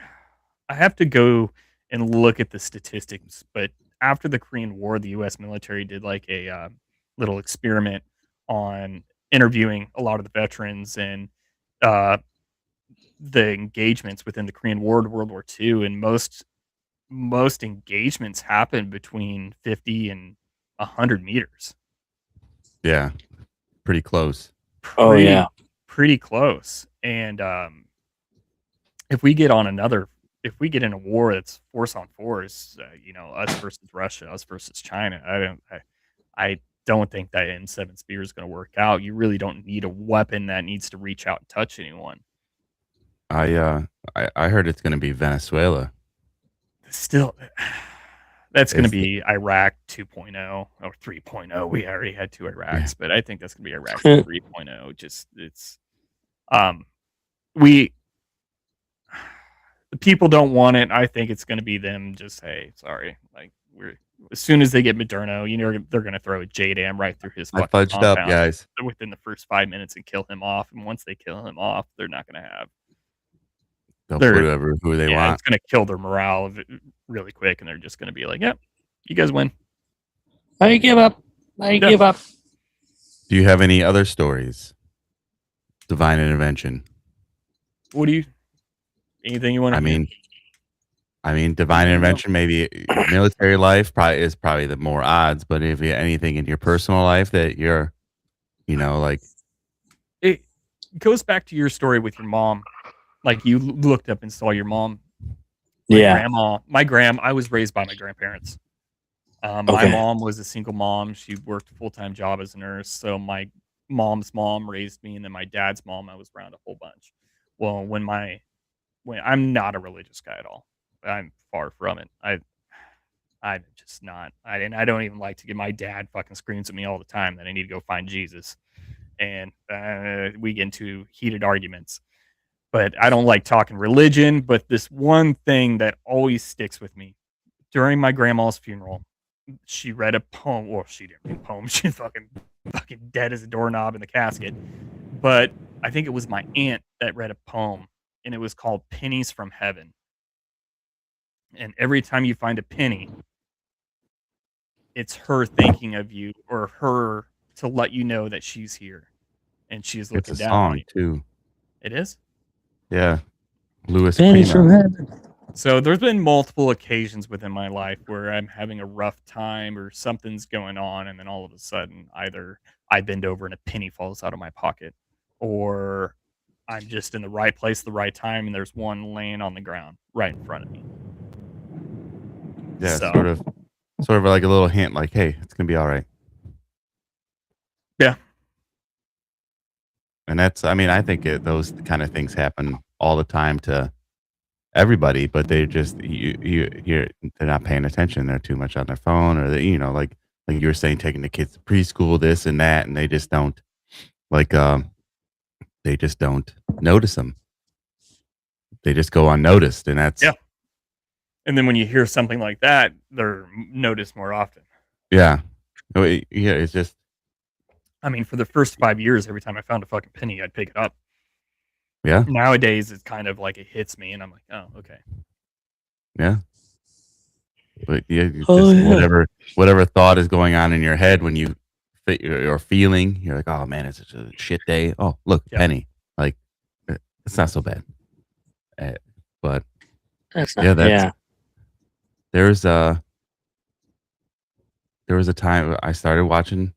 have to go and look at the statistics, but after the Korean War, the U.S. military did like a little experiment on interviewing a lot of the veterans and the engagements within the Korean War to World War II, and most engagements happen between 50 and 100 meters. Yeah, pretty close. Pretty close. And if we get in a war that's force on force, us versus Russia, us versus China, I don't think that M7 Spear is going to work out. You really don't need a weapon that needs to reach out and touch anyone. I heard it's going to be Venezuela. Still, that's going to be Iraq 2.0 or 3.0. We already had two Iraqs, but I think that's going to be Iraq 3.0. Just the people don't want it. I think it's going to be them just, hey, sorry. Like as soon as they get Moderno, they're going to throw a JDAM right through his fucking fudged up, compound guys, within the first 5 minutes and kill him off. And once they kill him off, they're not going to have. They'll put who they want. It's going to kill their morale really quick, and they're just going to be like, "Yep, you guys win." I give up. Give up. Do you have any other stories? Divine intervention. Anything you want to? I mean, divine intervention, maybe military life is probably the more odds, but if you anything in your personal life that you're, like, It goes back to your story with your mom. Like you looked up and saw your mom. Yeah. I was raised by my grandparents. My Okay. mom was a single mom. She worked a full-time job as a nurse. So my mom's mom raised me, and then my dad's mom, I was around a whole bunch. Well, when I'm not a religious guy at all. I'm far from it. I'm just not. And I don't even like to get my dad fucking screams at me all the time that I need to go find Jesus, and we get into heated arguments. But I don't like talking religion. But this one thing that always sticks with me during my grandma's funeral, she read a poem. Well, she didn't read a poem. She's fucking dead as a doorknob in the casket. But I think it was my aunt that read a poem, and it was called "Pennies from Heaven." And every time you find a penny, it's her thinking of you, or her to let you know that she's here and she's it's looking a down on song you. too. It is. Yeah. Louis Pennies Prima. from heaven. So there's been multiple occasions within my life where I'm having a rough time or something's going on, and then all of a sudden either I bend over and a penny falls out of my pocket, or I'm just in the right place at the right time and there's one laying on the ground right in front of me. Yeah, So sort of like a little hint, like, hey, it's gonna be all right. yeah. And that's, I mean, I think those kind of things happen all the time to everybody, but they just they're not paying attention. They're too much on their phone, or they, like you were saying, taking the kids to preschool, this and that, and they just don't like they just don't notice them. They just go unnoticed, and that's Yeah. And then when you hear something like that, they're noticed more often. yeah. Yeah, it's just I mean, for the first 5 years, every time I found a fucking penny, I'd pick it up. yeah, Nowadays, it's kind of like it hits me, and I'm like, oh, okay. yeah. But yeah, it's Oh, just yeah. whatever thought is going on in your head when you you're feeling, you're like, oh man, it's such a shit day. Oh, look, Yeah. penny. Like, it's not so bad. But That's not. yeah, Yeah. there was a time I started watching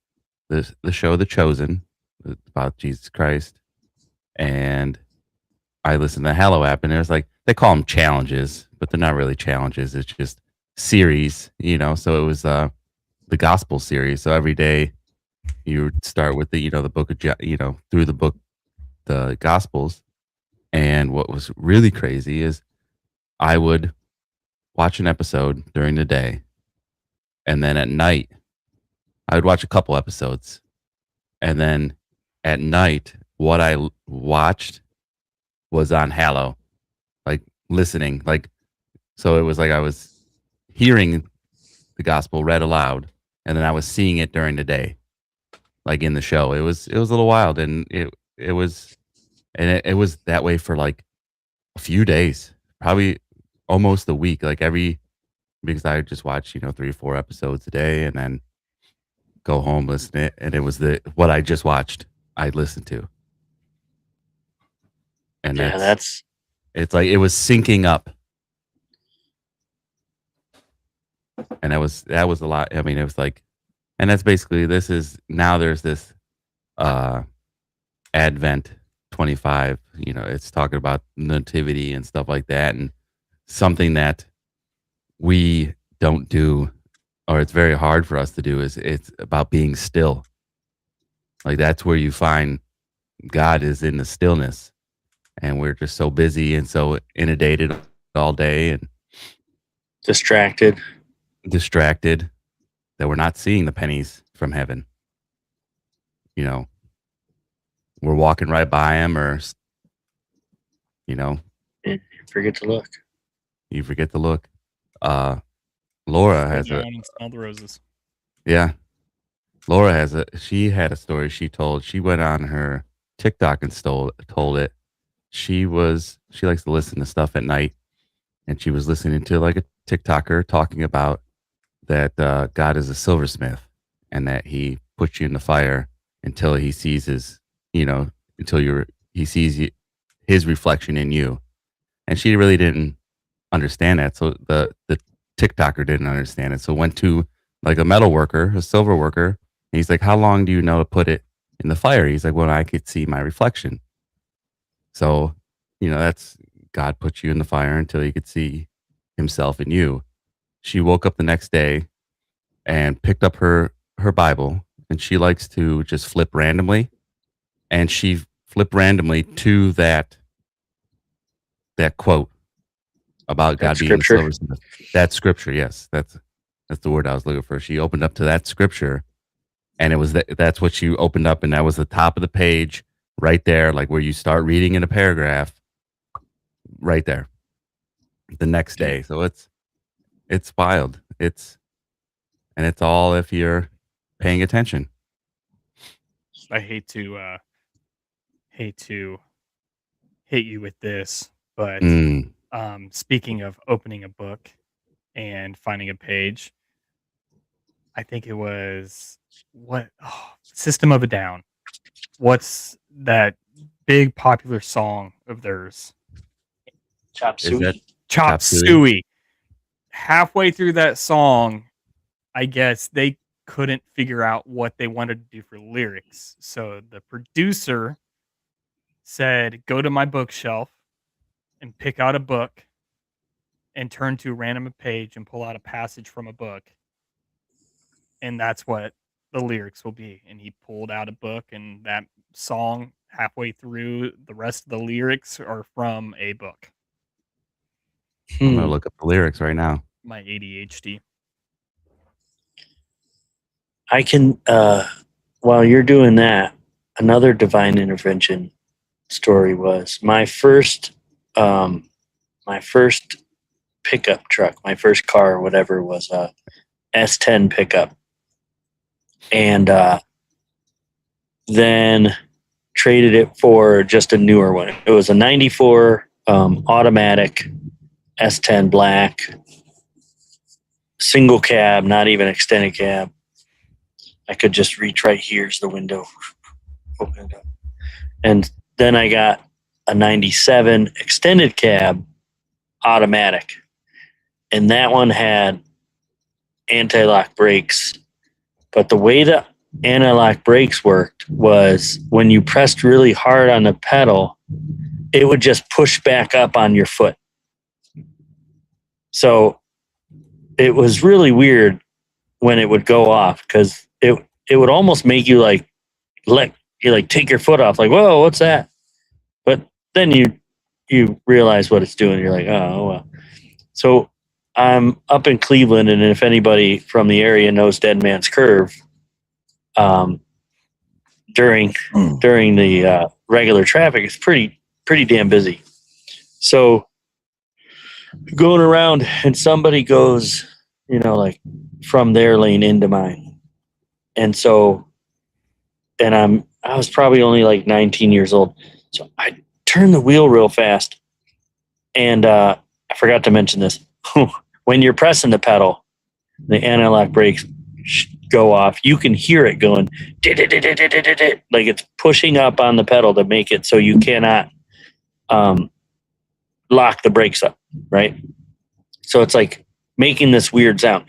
the show The Chosen about Jesus Christ, and I listened to the Hallow app, and it was like, they call them challenges, but they're not really challenges. It's just series, So it was the gospel series. So every day you would start with the book of through the book, the gospels. And what was really crazy is I would watch an episode during the day, and then at night I would watch a couple episodes, and then at night what I watched was on Hallow, like listening, like, so it was like I was hearing the gospel read aloud, and then I was seeing it during the day, like in the show. It was a little wild, and it was that way for like a few days, probably almost a week, like because I would just watch 3 or 4 episodes a day, and then go home, listen to it, and it was what I just watched I'd listen to, and Yeah. it's like it was syncing up. And that was a lot. I mean, it was like, and that's basically, now there's this Advent 25, it's talking about nativity and stuff like that, and something that we don't do, or it's very hard for us to do, is it's about being still. Like, that's where you find God, is in the stillness, and we're just so busy and so inundated all day and Distracted. that we're not seeing the pennies from heaven. We're walking right by them, or Forget to look. you forget to look. Laura Go has down and smell the roses. yeah. Laura she had a story she told. She went on her TikTok and told it. She likes to listen to stuff at night, and she was listening to like a TikToker talking about that God is a silversmith, and that he puts you in the fire until he sees he sees his reflection in you. And she really didn't understand that. So the TikToker didn't understand it. So went to like a metal worker, a silver worker, and he's like, "How long do you know to put it in the fire?" He's like, "Well, I could see my reflection." So, that's God put you in the fire until you could see himself in you. She woke up the next day and picked up her Bible, and she likes to just flip randomly, and she flipped randomly to that quote about That God being the scripture? silversmith. That scripture, yes, that's the word I was looking for. She opened up to that scripture, and it was that's what she opened up, and that was the top of the page, right there, like where you start reading in a paragraph, right there. The next day, so it's wild. It's all if you're paying attention. I hate to hit you with this, but Mm, speaking of opening a book and finding a page, I think it was System of a Down. What's that big popular song of theirs? Chop is that suey. Chop Suey? Suey. Halfway through that song, I guess they couldn't figure out what they wanted to do for lyrics. So the producer said, "Go to my bookshelf and pick out a book and turn to a random page and pull out a passage from a book. And that's what the lyrics will be." And he pulled out a book, and that song, halfway through, the rest of the lyrics are from a book. I'm gonna look up the lyrics right now. My ADHD. I can, while you're doing that, another divine intervention story was my first pickup truck, my first car or whatever was a S10 pickup. And then traded it for just a newer one. It was a 94 automatic S10 black, single cab, not even extended cab. I could just reach right here's the window. Open it up. And then I got a 97 extended cab automatic. And that one had anti-lock brakes. But the way the anti-lock brakes worked was when you pressed really hard on the pedal, it would just push back up on your foot. So it was really weird when it would go off, because it would almost make you like take your foot off, like, whoa, what's that? But then you realize what it's doing. You're like, oh well. So I'm up in Cleveland, and if anybody from the area knows Dead Man's Curve, during the regular traffic, it's pretty damn busy. So going around, and somebody goes, like from their lane into mine. And so, and I was probably only like 19 years old. So I turned the wheel real fast. And I forgot to mention this. When you're pressing the pedal, the anti-lock brakes go off. You can hear it going, like it's pushing up on the pedal to make it so you cannot lock the brakes up, right? So it's like making this weird sound.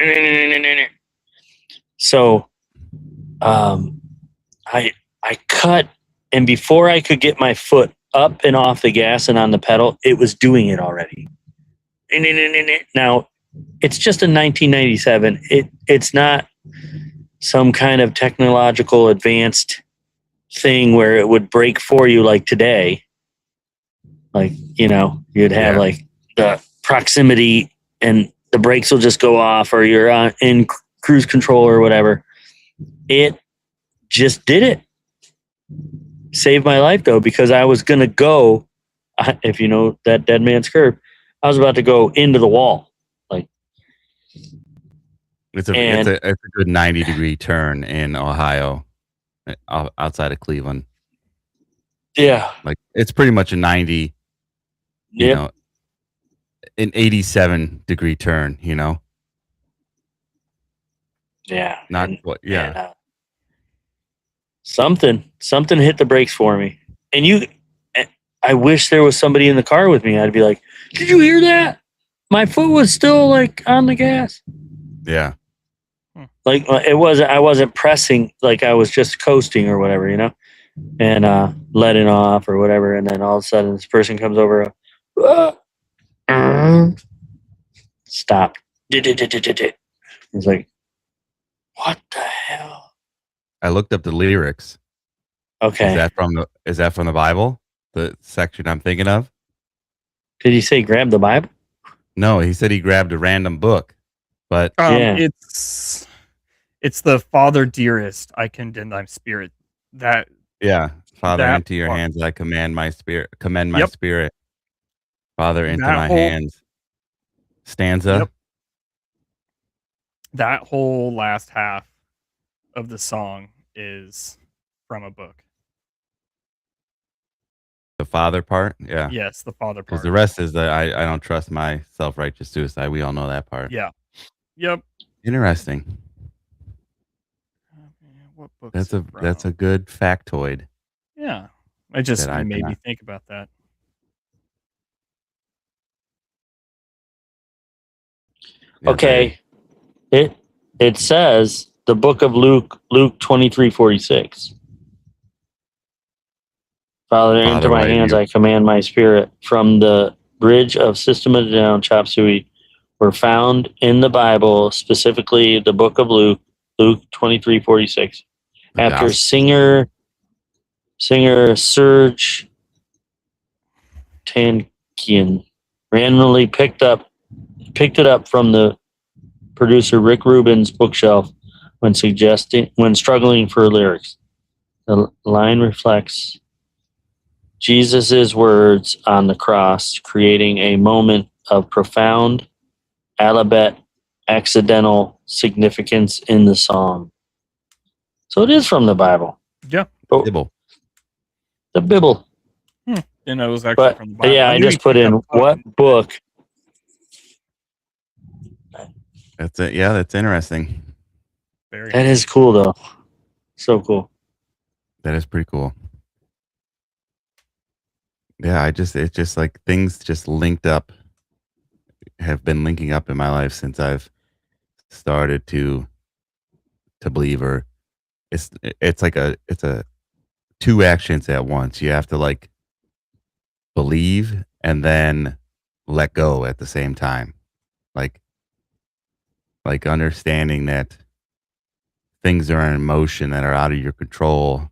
So I cut, and before I could get my foot up and off the gas and on the pedal, it was doing it already. Now, it's just a 1997. It's not some kind of technological advanced thing where it would brake for you like today. Like, you'd have like the proximity and the brakes will just go off, or you're in cruise control or whatever. It just did it. Saved my life though, because I was going to go, if you know that Dead Man's Curve, I was about to go into the wall. Like, it's a good 90-degree turn in Ohio, outside of Cleveland. Yeah. Like it's pretty much a 90, an 87-degree turn, Yeah. Not what, yeah. And, something hit the brakes for me. And I wish there was somebody in the car with me. I'd be like, did you hear that? my foot was still like on the gas. Yeah. Like it wasn't. I wasn't pressing. Like I was just coasting or whatever, you know, and letting off or whatever. And then all of a sudden, this person comes over. Stop. He's like, "What the hell?" I looked up the lyrics. Okay. Is that from the Bible? The section I'm thinking of? Did he say grab the Bible? No, he said he grabbed a random book. But Yeah. It's the Father dearest, I condemn thy spirit. That yeah, Father, that into your part. hands I commend my Yep. spirit. Father, into That my whole- hands. Stanza. Yep. That whole last half of the song is from a book. The Father part. Yeah. Yes, the Father Because part. the rest is that I don't trust my self-righteous suicide. We all know that part. Yeah. Yep. Interesting. What book? That's a good factoid. Yeah. It just that I made me cannot- think about that. Yeah, Okay. It says the book of Luke 23:46. Father, into my I hands do. I command my spirit. From the bridge of System of a Down, Chop Suey, were found in the Bible, specifically the book of Luke 23:46. The After gospel. singer Serge Tankian randomly picked it up from the producer Rick Rubin's bookshelf when struggling for lyrics. The line reflects Jesus' words on the cross, creating a moment of profound, albeit accidental significance in the song. So it is from the Bible. Yeah. But Dibble. the Bible. And it was actually But from the Bible. yeah, I knew just he put picked in up a what book. That's it. Yeah, that's interesting. Very That is cool though. So cool. That is pretty cool. Yeah, it's just like things just linked up, have been linking up in my life since I've started to believe, or it's a two actions at once. You have to like believe and then let go at the same time. Like understanding that things are in motion that are out of your control,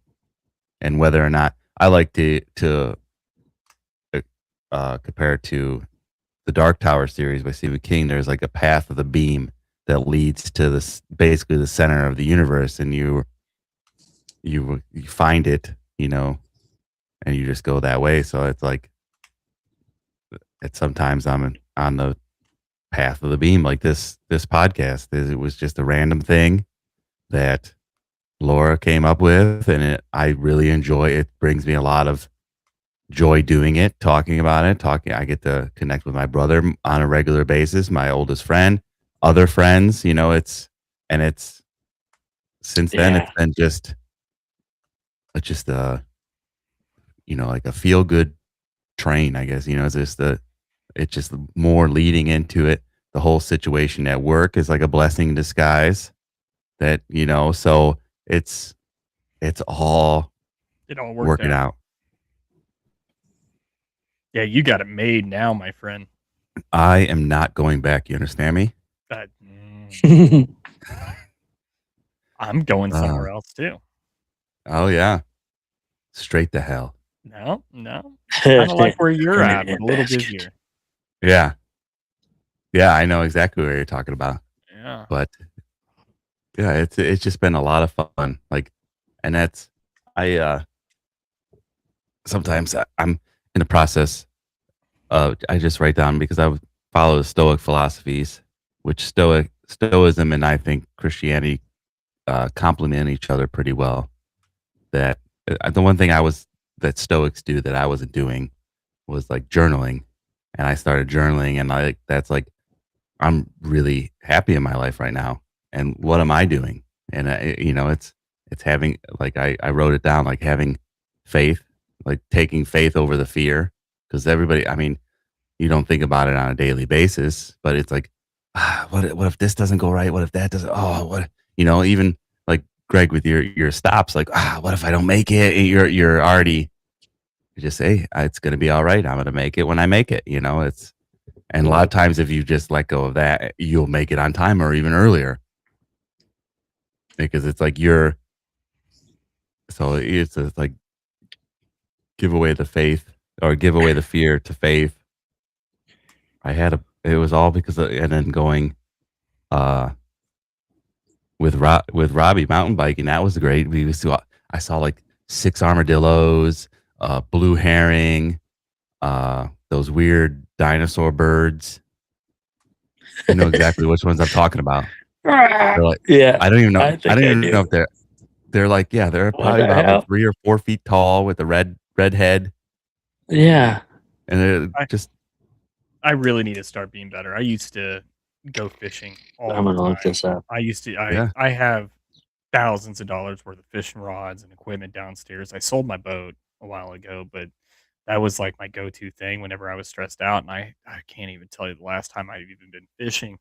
and whether or not I like to compare it to the Dark Tower series by Stephen King. There's like a path of the beam that leads to this, basically the center of the universe, and you find it, and you just go that way. So it's like, sometimes I'm on the path of the beam, like this podcast. It was just a random thing that Laura came up with, and I really enjoy it. Brings me a lot of joy doing it, talking about it. I get to connect with my brother on a regular basis, my oldest friend, other friends. It's since then Yeah. it's been just like a feel good train, I guess. It's just more leading into it. The whole situation at work is like a blessing in disguise. That so it's all It all worked working out. Yeah, you got it made now, my friend. I am not going back. You understand me? I'm going somewhere else too. Oh yeah, straight to hell. No. Kind of like where you're at, but a little busier. Yeah, I know exactly what you're talking about. Yeah. But yeah, it's just been a lot of fun. Like, and that's sometimes I'm in the process of, I just write down, because I follow the Stoic philosophies, which Stoicism and I think Christianity complement each other pretty well. That the one thing that Stoics do that I wasn't doing was like journaling, and I started journaling, and that's like, I'm really happy in my life right now, and what am I doing? And it's having, like, I wrote it down, like having faith, like taking faith over the fear, because everybody, I mean, you don't think about it on a daily basis, but it's like, what if this doesn't go right? What if that doesn't? Oh, what, even like Greg with your stops, like, what if I don't make it? You're already, you just say, it's going to be all right. I'm going to make it when I make it. And a lot of times if you just let go of that, you'll make it on time or even earlier, because it's like it's like give away the faith or give away the fear to faith. It was all because of, and then going, with Robbie mountain biking, that was great. I saw like 6 armadillos, blue herring, those weird dinosaur birds. You know exactly which ones I'm talking about. They're like, Yeah. I don't even know. I I think don't I even do. know if they're like, yeah, they're What probably the about hell? like 3 or 4 feet tall with a red head, Yeah. and they're just I really need to start being better. I used to go fishing all I'm the gonna look time. this up. I have thousands of dollars worth of fishing rods and equipment downstairs. I sold my boat a while ago, but that was like my go-to thing whenever I was stressed out. And I can't even tell you the last time I've even been fishing.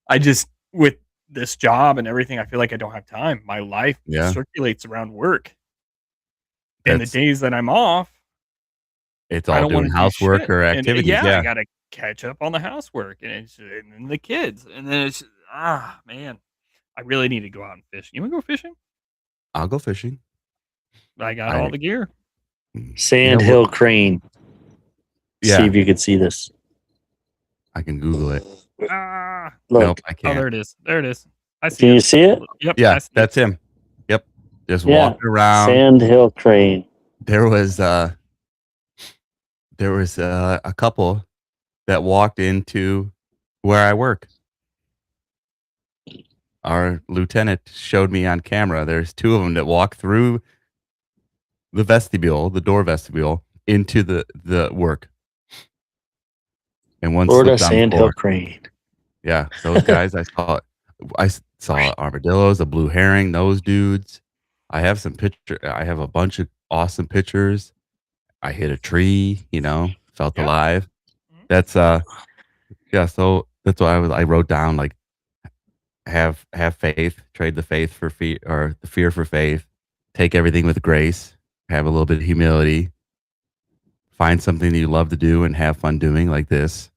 I just, with this job and everything, I feel like I don't have time. My life Yeah. circulates around work. And the That's days that I'm off, it's I all don't want doing to do housework shit. or And activities. I Yeah. got to catch up on the housework and then the kids. And then it's, man, I really need to go out and fish. You want to go fishing? I'll go fishing. I got all the gear. Sand Yeah, Hill Crane. Yeah. See if you can see this. I can Google it. Look. Nope, I Oh, can't. there it is. There it is. I see Can it. you see it? Yep. I Yeah, see that's it. him. Yep. Just Yeah. walking around. Sand Hill Crane. There was a couple that walked into where I work. Our lieutenant showed me on camera. There's 2 of them that walk through the door vestibule into the work. And one Florida slipped on the Sand floor. Hill Crane. Yeah, those guys I saw armadillos, a blue herring, those dudes. I have a bunch of awesome pictures. I hit a tree, felt Yeah. alive. Mhm. That's so that's why I wrote down, like, have faith, trade the faith for fear, or the fear for faith, take everything with grace, have a little bit of humility, find something that you love to do and have fun doing, like this.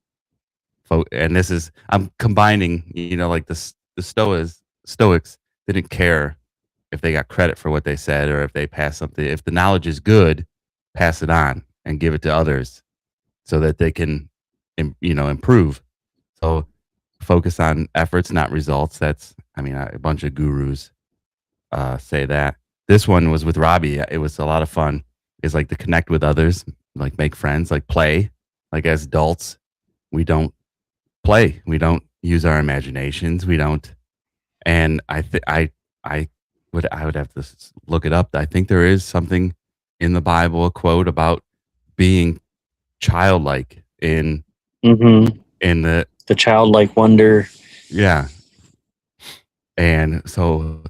And this is, I'm combining, like the Stoics didn't care if they got credit for what they said or if they pass something. If the knowledge is good, pass it on and give it to others so that they can, improve. So focus on efforts, not results. That's, a bunch of gurus say that. This one was with Robbie. It was a lot of fun. It's like to connect with others, like make friends, like play. Like as adults, we don't play. We don't use our imaginations. We don't. And I would have to look it up. I think there is something in the Bible, a quote about being childlike in the childlike wonder. Yeah. And so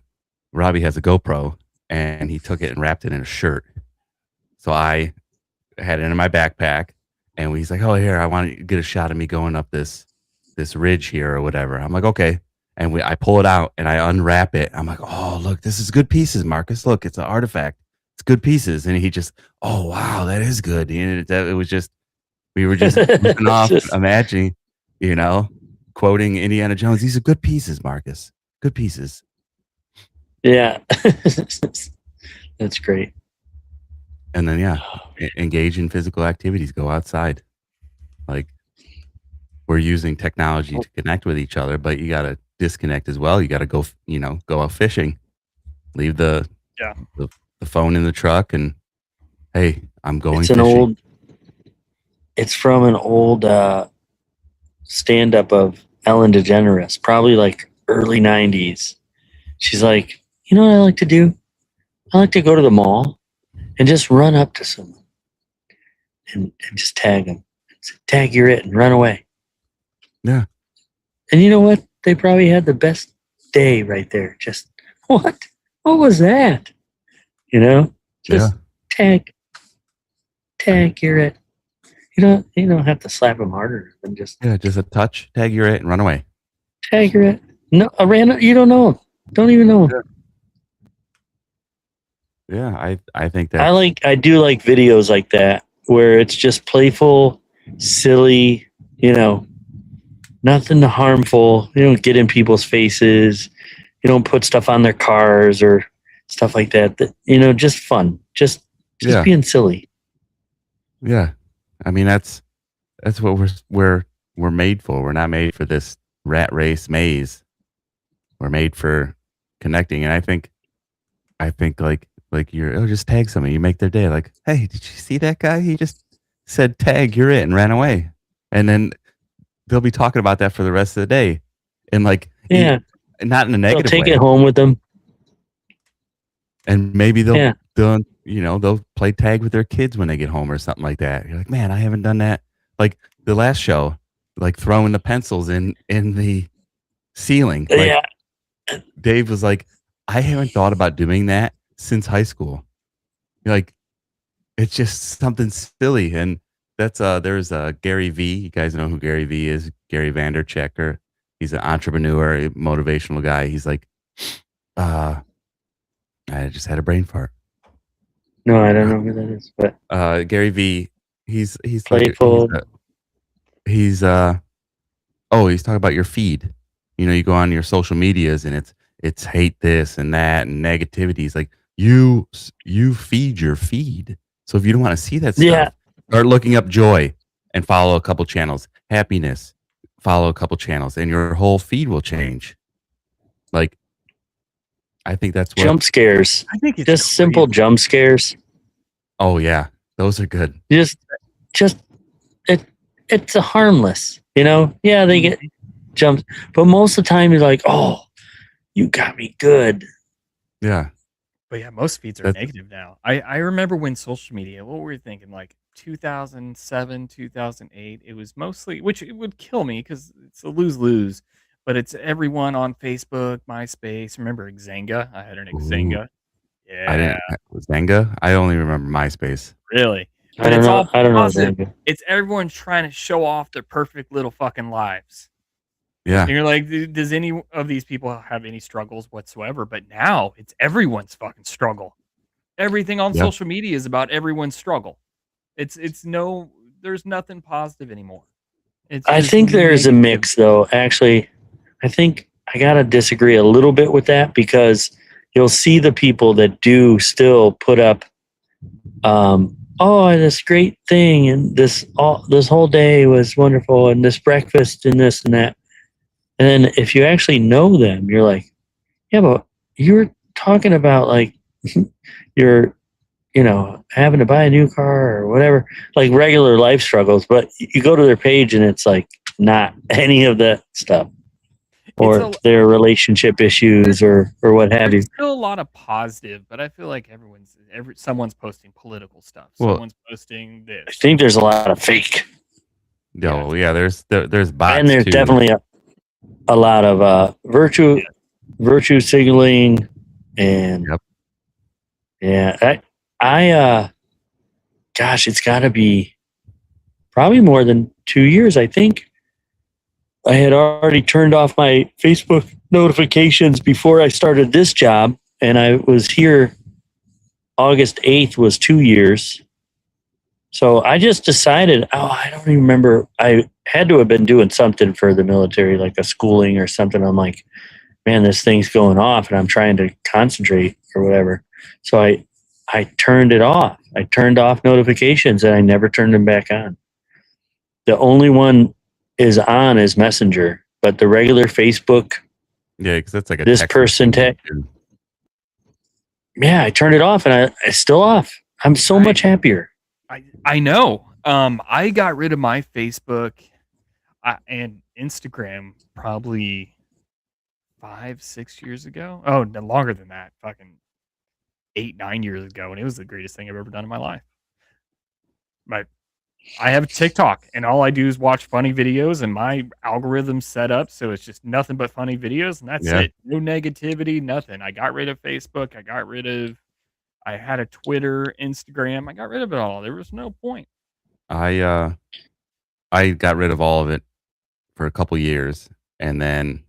Robbie has a GoPro and he took it and wrapped it in a shirt. So I had it in my backpack and he's like, oh, here, I want to get a shot of me going up this ridge here or whatever. I'm like, okay. And I pull it out and I unwrap it. I'm like, oh, look, this is good pieces, Marcus. Look, it's an artifact. It's good pieces. And he just, oh, wow, that is good. And it was just, we were just goofing off, imagining, quoting Indiana Jones. These are good pieces, Marcus. Good pieces. Yeah. That's great. And then, engage in physical activities. Go outside. Like, we're using technology to connect with each other, but you got to disconnect as well. You got to go, go out fishing. Leave the phone in the truck and, hey, I'm going fishing. It's from an old stand-up of Ellen DeGeneres, probably like early 90s. She's like, you know what I like to do? I like to go to the mall and just run up to someone and just tag them. Tag, you're it, and run away. Yeah. And you know what? They probably had the best day right there. Just, what? What was that? Just tag, you're it. You don't have to slap them harder than just Yeah, just a touch, tag you're it, and run away. tag her it. No, a random. You don't know him. Don't even know him. Yeah, I think that I do like videos like that where it's just playful, silly, nothing harmful. You don't get in people's faces. You don't put stuff on their cars or stuff like that. Just fun. Just Yeah. being silly. Yeah, I mean that's what we're made for. We're not made for this rat race maze. We're made for connecting, and I think like you're just tag somebody, you make their day. Like, hey, did you see that guy? He just said tag you're it and ran away, and then they'll be talking about that for the rest of the day, and like not in a They'll negative take way. it home with them, and maybe they'll play tag with their kids when they get home or something like that. You're like, man, I haven't done that. Like the last show, like throwing the pencils in the ceiling. Like Dave was like, I haven't thought about doing that since high school. Like, it's just something silly. And that's there's Gary V. You guys know who Gary V is? Gary Vanderchecker. He's an entrepreneur, a motivational guy. He's like, I just had a brain fart. No, I don't know who that is. But Gary V. He's playful. He's talking about your feed. You go on your social medias and it's hate this and that and negativity. He's like, you feed your feed. So if you don't want to see that stuff, start looking up joy and follow a couple channels. Happiness, follow a couple channels, and your whole feed will change. Like, I think that's what jump scares. I think it's just simple jump scares. Oh yeah, those are good. It's a harmless, Yeah, they get jumped, but most of the time you're like, oh, you got me good. Yeah. But yeah, most feeds are negative now. I remember when social media, what were we thinking? Like 2007, 2008, it was mostly, which it would kill me because it's a lose-lose, but it's everyone on Facebook, MySpace. Remember Xanga? I had an Xanga. Yeah. I didn't. Xanga? I only remember MySpace. Really? But it's all positive. It's everyone trying to show off their perfect little fucking lives. Yeah. And you're like, does any of these people have any struggles whatsoever? But now it's everyone's fucking struggle. Everything on social media is about everyone's struggle. There's nothing positive anymore. I think there's a mix though. Actually, I think I gotta disagree a little bit with that because you'll see the people that do still put up this great thing and this whole day was wonderful and this breakfast and this and that. And then if you actually know them, you're like, yeah, but you're talking about like you're, having to buy a new car or whatever, like regular life struggles. But you go to their page and it's like not any of that stuff or their relationship issues or what have you. There's still a lot of positive, but I feel like someone's posting political stuff. Well, someone's posting this. I think there's a lot of fake. No, yeah, there's bots and there's too. Definitely a lot of virtue signaling and gosh, it's got to be probably more than 2 years. I think I had already turned off my Facebook notifications before I started this job, and I was here August 8th was 2 years. So I just decided, I don't even remember. I had to have been doing something for the military, like a schooling or something. I'm like, man, this thing's going off and I'm trying to concentrate or whatever. So I turned it off. I turned off notifications and I never turned them back on. The only one is on is Messenger, but the regular Facebook. Yeah, because that's like a this person Yeah, I turned it off and it's still off. I'm so much happier. I know. I got rid of my Facebook and Instagram probably 5-6 years ago. Oh, no, longer than that. Fucking 8-9 years ago, and it was the greatest thing I've ever done in my life. But I have TikTok, and all I do is watch funny videos, and my algorithm's set up so it's just nothing but funny videos, and that's it. No negativity, nothing. I got rid of Facebook. I had a Twitter, Instagram. I got rid of it all. There was no point. I got rid of all of it for a couple years, and then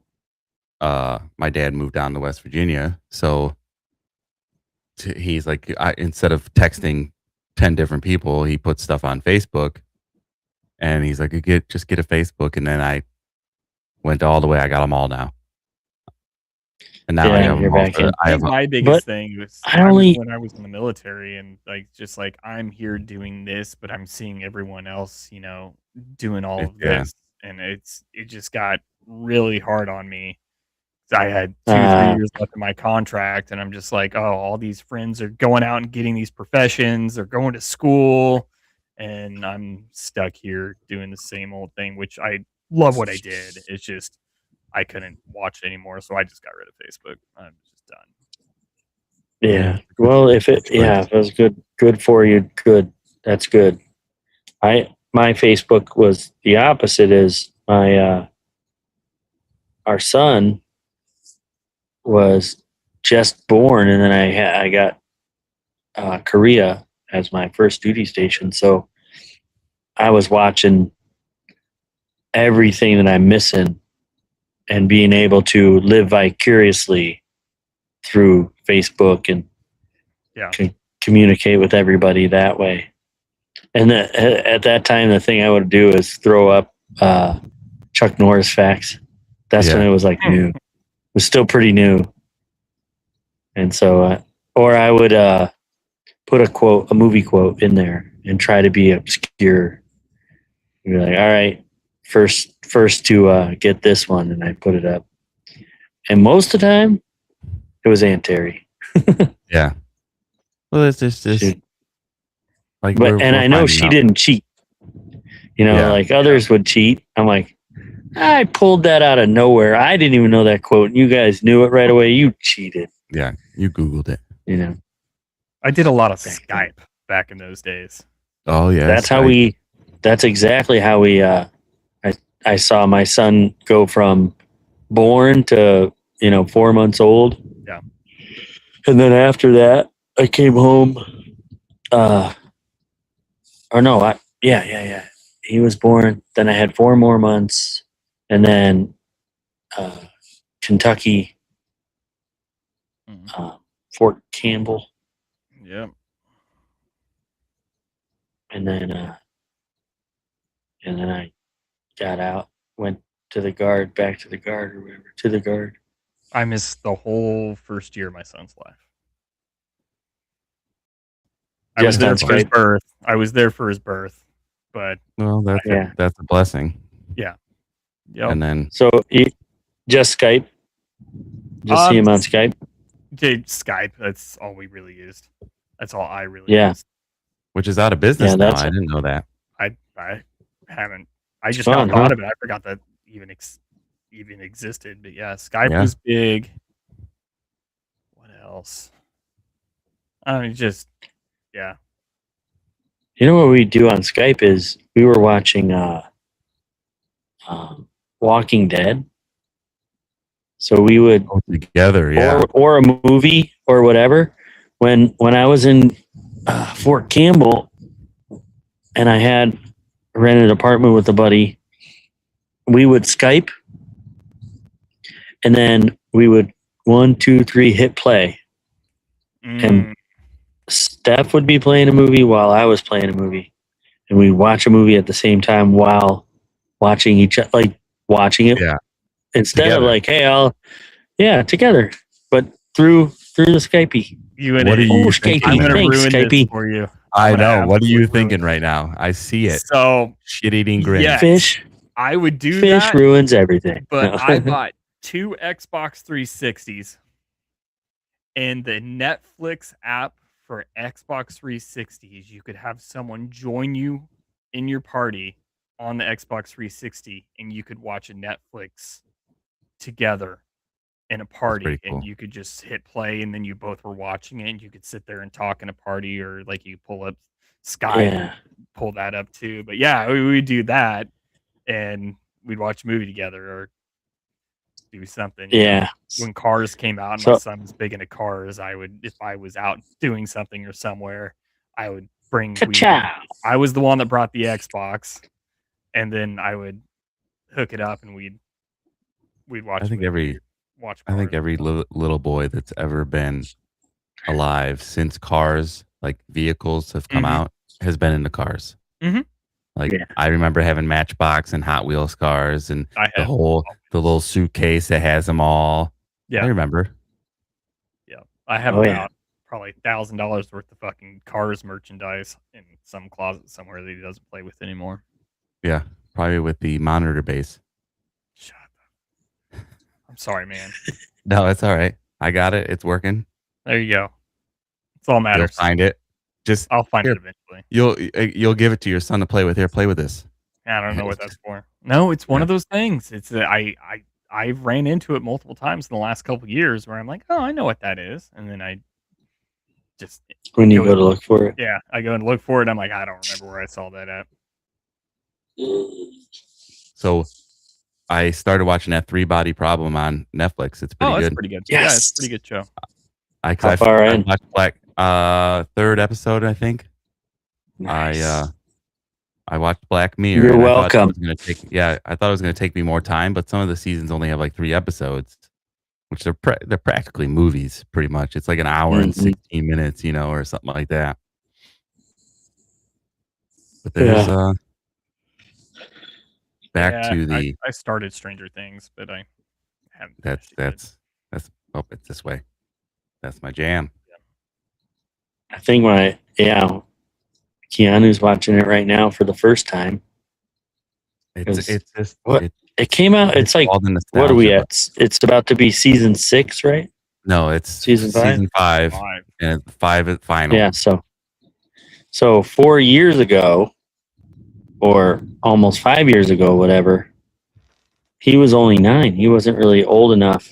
my dad moved down to West Virginia, so he's like, instead of texting 10 different people, he puts stuff on Facebook, and he's like, just get a Facebook, and then I went all the way. I got them all now, and now I Yeah, have you're them all. back in. I think my biggest But thing was I only when I was in the military, and like just like I'm here doing this, but I'm seeing everyone else, doing all of Yeah. this, and it just got really hard on me. I had 2-3 years left in my contract, and I'm just like, oh, all these friends are going out and getting these professions, they're going to school, and I'm stuck here doing the same old thing, which I love what I did. It's just I couldn't watch it anymore, so I just got rid of Facebook. I'm just done. yeah. Well, if it was good for you, good. That's good. My Facebook was the opposite. Is my our son was just born, and then I got Korea as my first duty station. So I was watching everything that I'm missing and being able to live vicariously through Facebook and communicate with everybody that way. And at that time, the thing I would do is throw up Chuck Norris facts. That's when it was like new. It was still pretty new. And so, or I would put a movie quote in there and try to be obscure. You're like, all right, first to get this one, and I put it up. And most of the time, it was Aunt Terry. Yeah. Well, it's just like, and I know she didn't cheat. Like others would cheat. I'm like, I pulled that out of nowhere. I didn't even know that quote, and you guys knew it right away. You cheated. Yeah, you Googled it. I did a lot of Skype back in those days. Oh yeah, that's Skype. How we. That's exactly how we. I saw my son go from born to 4 months old. Yeah. And then after that, I came home. Yeah. He was born. Then I had 4 more months, and then Kentucky, Fort Campbell. Yep. And then I got out, went to the guard, back to the guard, or whatever, to the guard. I missed the whole first year of my son's life. I was there for his birth. I was there for his birth, but that's a blessing. Yeah. Yep. And then just Skype. Just see him on Skype. Skype. That's all we really used. That's all I really used. Which is out of business now. I didn't know that. I haven't. I just now thought of it. I forgot that even existed. But yeah, Skype was big. What else? I mean, what we do on Skype is we were watching Walking Dead. So we would go together, or a movie or whatever. When I was in Fort Campbell, and I had rented an apartment with a buddy, we would Skype, and then we would 1, 2, 3 hit play, and Steph would be playing a movie while I was playing a movie, and we'd watch a movie at the same time while watching watching it. Yeah. Instead of like, hey, together, but through the Skypey. What are you Skypey? I'm gonna Thanks, ruin Skypey. this for you. I know. What are you thinking right now? I see it. So shit-eating grin. Yes, Fish. I would do Fish that. ruins everything. But I bought 2 Xbox 360s, and the Netflix app for Xbox 360s. You could have someone join you in your party on the Xbox 360, and you could watch a Netflix together in a party, and you could just hit play, and then you both were watching it, and you could sit there and talk in a party, or like you pull up Skype, pull that up too. But yeah, we would do that, and we'd watch a movie together or do something. Yeah. When Cars came out, and my son was big into Cars, if I was out doing something or somewhere, I would bring Ka-chow. I was the one that brought the Xbox, and then I would hook it up and we'd watch. I think movies, watch. I think cars. every little boy that's ever been alive since cars, like vehicles, have come Mhm. out, has been into cars. Mhm. Like Yeah. I remember having Matchbox and Hot Wheels cars, and I the have little suitcase that has them all. Yeah. I remember. Yeah, I have Oh, about yeah. probably $1,000 worth of fucking Cars merchandise in some closet somewhere that he doesn't play with anymore. Yeah, probably with the monitor base. Shut up. I'm sorry, man. No, it's all right. I got it. It's working. There you go. That's all You'll matters. find it. Just I'll find here. it eventually. You'll give it to your son to play with. Here, play with this. I don't know what that's for. No, it's one Yeah. of those things. It's I've ran into it multiple times in the last couple of years where I'm like, oh, I know what that is, and then I just When you go to look for it. yeah, I go and look for it. I'm like, I don't remember where I saw that at. So I started watching that 3-Body Problem on Netflix. It's pretty Oh, good. it's pretty good. Yeah, Yes. it's a pretty good show. How far in? watched third episode, I think. Nice. I watched Black Mirror. You're and I thought it welcome. was gonna take, I thought it was going to take me more time, but some of the seasons only have like 3 episodes, which they're practically movies, pretty much. It's like an hour and Mhm. 16 minutes, or something like that. But there's back to the I started Stranger Things, but I haven't. finished it yet. that's it's this way. That's my jam. I think Keanu's watching it right now for the first time. It's just what? it- It came out. It's like, all the what are we nostalgia, at? It's about to be season 6, right? No, it's Season 5? 5, Five. and 5 is final. Yeah. So 4 years ago, or almost 5 years ago, whatever, he was only 9. He wasn't really old enough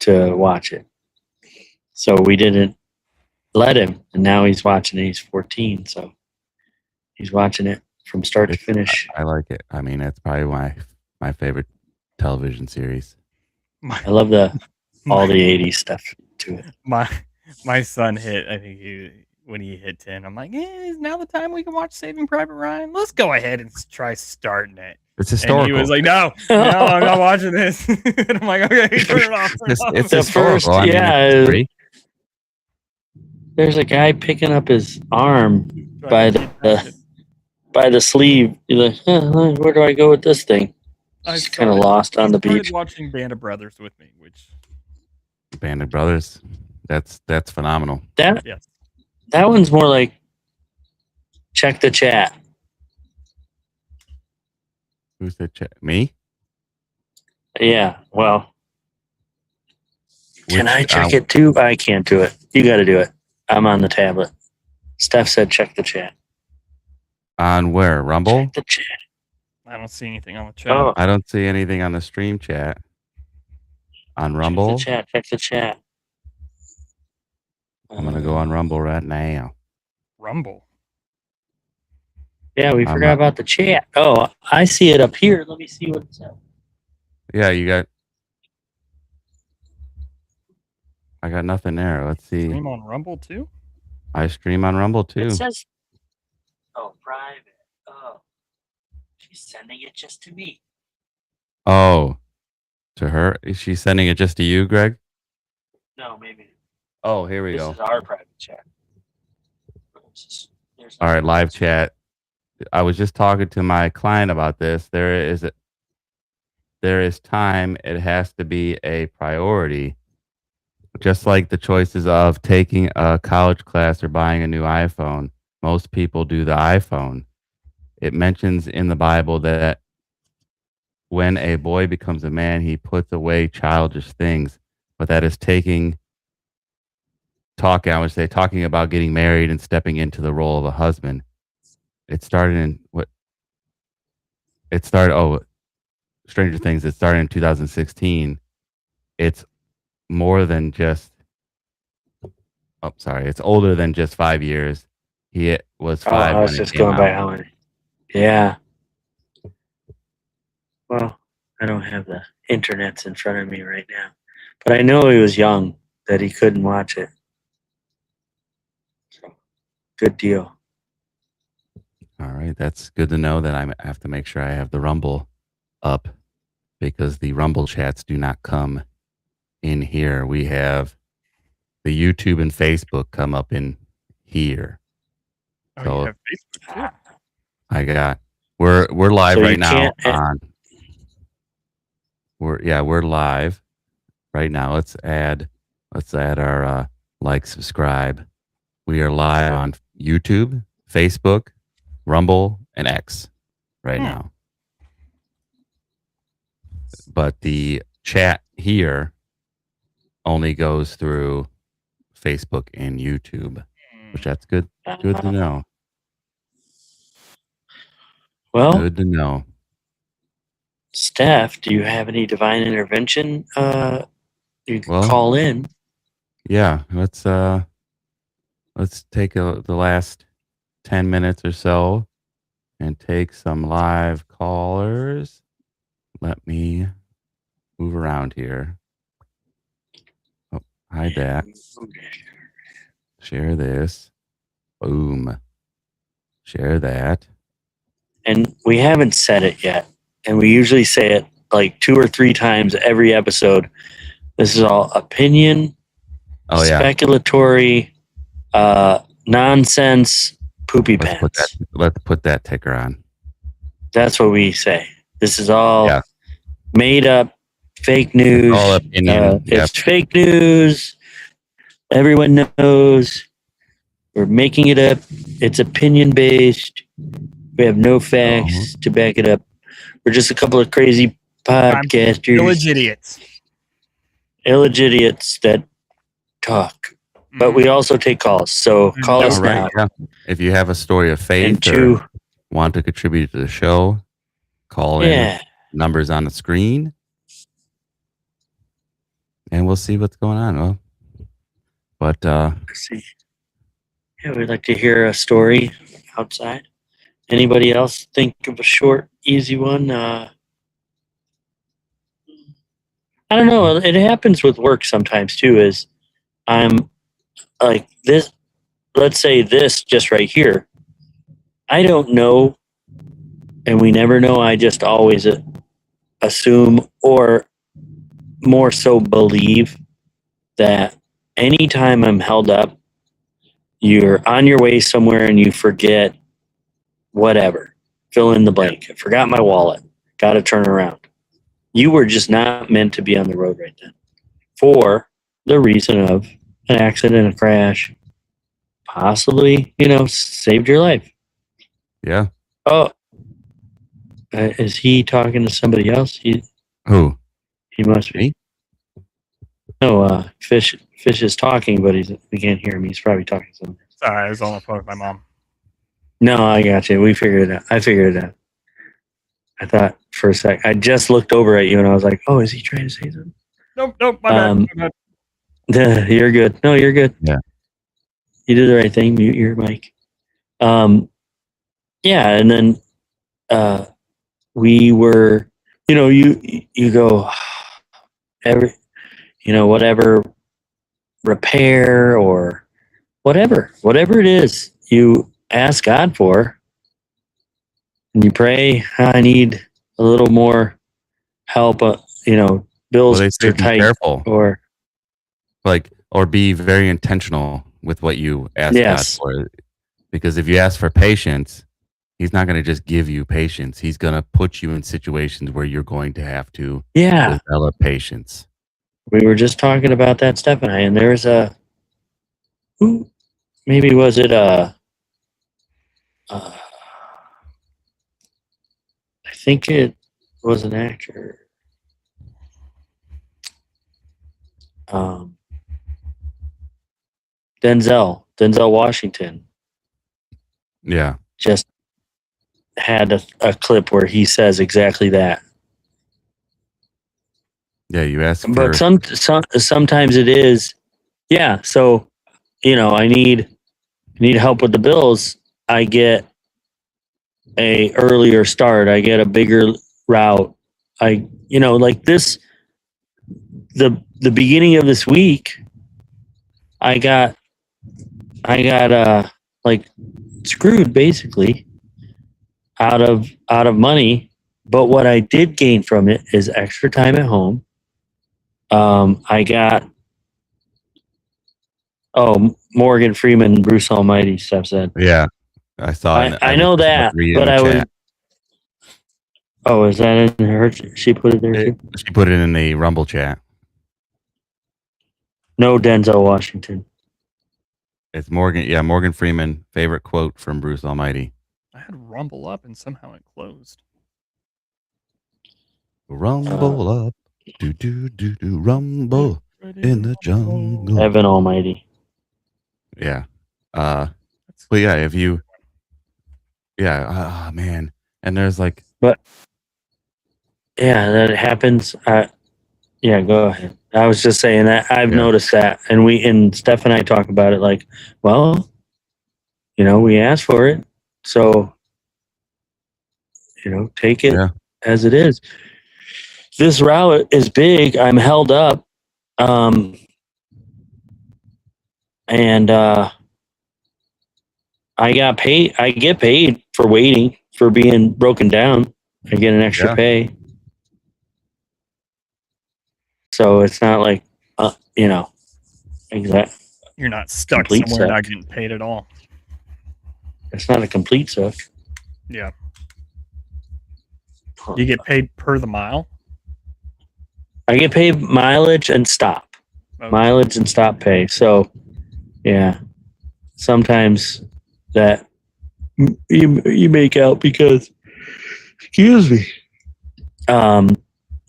to watch it. So we didn't let him. And now he's watching it. He's 14. So he's watching it from start to finish. I like it. I mean, it's probably my favorite television series. I love all the 80s stuff to it. My son hit. I think when he hit 10, I'm like, is now the time we can watch Saving Private Ryan? Let's go ahead and try starting it. It's And historical. he was like, no, I'm not watching this. And I'm like, okay, turn it off. It's The historical. first- I mean, yeah, it's history. There's a guy picking up his arm by the sleeve. He's like, where do I go with this thing? He's kind of lost on the beach. Watching Band of Brothers with me, which Band of Brothers. That's phenomenal. yes, That one's more like check the chat. Who's the chat? Me? Yeah, well, can Which, I check it too? I can't do it. You got to do it. I'm on the tablet. Steph said check the chat. On where? Rumble? Check the chat. I don't see anything on the chat. Oh, I don't see anything on the stream chat. On Rumble? check the chat. I'm gonna go on Rumble right now. Rumble. Yeah, we I'm forgot not- about the chat. Oh, I see it up here. Let me see what it says. Yeah, I got nothing there. Let's see. Stream on Rumble too. I stream on Rumble too. It says, oh, private. Oh, she's sending it just to me. Oh, to her? Is she sending it just to you, Greg? No, maybe. Oh, here we This go. is our private chat. All right, live chat. I was just talking to my client about this. There is time. It has to be a priority. Just like the choices of taking a college class or buying a new iPhone. Most people do the iPhone. It mentions in the Bible that when a boy becomes a man, he puts away childish things. But that is talking about getting married and stepping into the role of a husband. Stranger Things, it started in 2016. It's more than just, it's older than just 5 years. He was 5 I when was it just came going by out. how many. Yeah. Well, I don't have the internets in front of me right now. But I know he was young, that he couldn't watch it. So, good deal. All right, that's good to know that I have to make sure I have the Rumble up because the Rumble chats do not come in here. We have the YouTube and Facebook come up in here. Oh, So you have Facebook too. I got we're live So you right now can't- on we're live right now. Let's add our like, subscribe. We are live on YouTube, Facebook, Rumble, and X right now. But the chat here only goes through Facebook and YouTube, which that's good to know. Well, Good to know. Steph, do you have any divine intervention? You can Well, call in. Yeah, let's take the last 10 minutes or so and take some live callers. Let me move around here. Oh, hide that. Share this. Boom. Share that. And we haven't said it yet. And we usually say it like 2 or 3 times every episode. This is all opinion, Oh yeah. speculatory, nonsense, poopy pants. Let's put that ticker on. That's what we say. This is all Yeah. made up, fake news. All opinion. It's fake news. Everyone knows. We're making it up. It's opinion based. We have no facts to back it up. We're just a couple of crazy podcasters. Illegitiates that talk. But we also take calls. So call us now. Yeah. If you have a story of faith or want to contribute to the show, call in. Numbers on the screen. And we'll see what's going on. Well, but let's see. Yeah, we'd like to hear a story outside. Anybody else think of a short, easy one? I don't know. It happens with work sometimes too. Is I'm like this. Let's say this just right here. I don't know, and we never know. I just always assume, or more so believe, that anytime I'm held up, you're on your way somewhere and you forget whatever. Fill in the blank. I forgot my wallet. Got to turn around. You were just not meant to be on the road right then. For the reason of an accident, a crash, possibly, saved your life. Yeah. Oh, is he talking to somebody else? Who? He must be. No, Fish is talking, but we can't hear him. He's probably talking to somebody. Sorry, I was on the phone with my mom. No, I got you. We figured it out. I figured it out. I thought for a sec. I just looked over at you and I was like, "Oh, is he trying to say something?" Nope. My bad. You're good. No, you're good. Yeah. You did the right thing. Mute your mic. Yeah, and then we were, you go whatever repair or whatever it is you ask God for, and you pray, I need a little more help. Bills they say are tight. be careful, or be very intentional with what you ask Yes. God for. Because if you ask for patience, He's not going to just give you patience. He's going to put you in situations where you're going to have to develop patience. We were just talking about that, Steph and I, and there's maybe was it I think it was an actor. Denzel Washington. Yeah. Just had a clip where he says exactly that. Yeah, you ask for... But sometimes it is, yeah, so, I need help with the bills. I get a earlier start. I get a bigger route. Like this, the beginning of this week, I got like screwed basically out of money, but what I did gain from it is extra time at home. I got Morgan Freeman, Bruce Almighty stuff said. Yeah, I saw it. I know that, but I would. Oh, is that in her? She put it there too. She put it in the Rumble chat. No Denzel Washington. It's Morgan. Yeah, Morgan Freeman. Favorite quote from Bruce Almighty. I had Rumble up and somehow it closed. Rumble up, do do do do. Rumble in the jungle. Heaven Almighty. Yeah. But yeah, if you. Yeah. Oh man. And there's like. But. Yeah, that happens. Yeah, go ahead. I was just saying that I've noticed that, and Steph and I talk about it. Like, well, we asked for it, so take it as it is. This route is big. I'm held up, and I got paid. I get paid for waiting, for being broken down. I get an extra pay. So it's not like, exactly. You're not stuck somewhere not getting paid at all. It's not a complete suck. Yeah. You get paid per the mile? I get paid mileage and stop. Okay. Mileage and stop pay. So, yeah. Sometimes that you make out because, excuse me.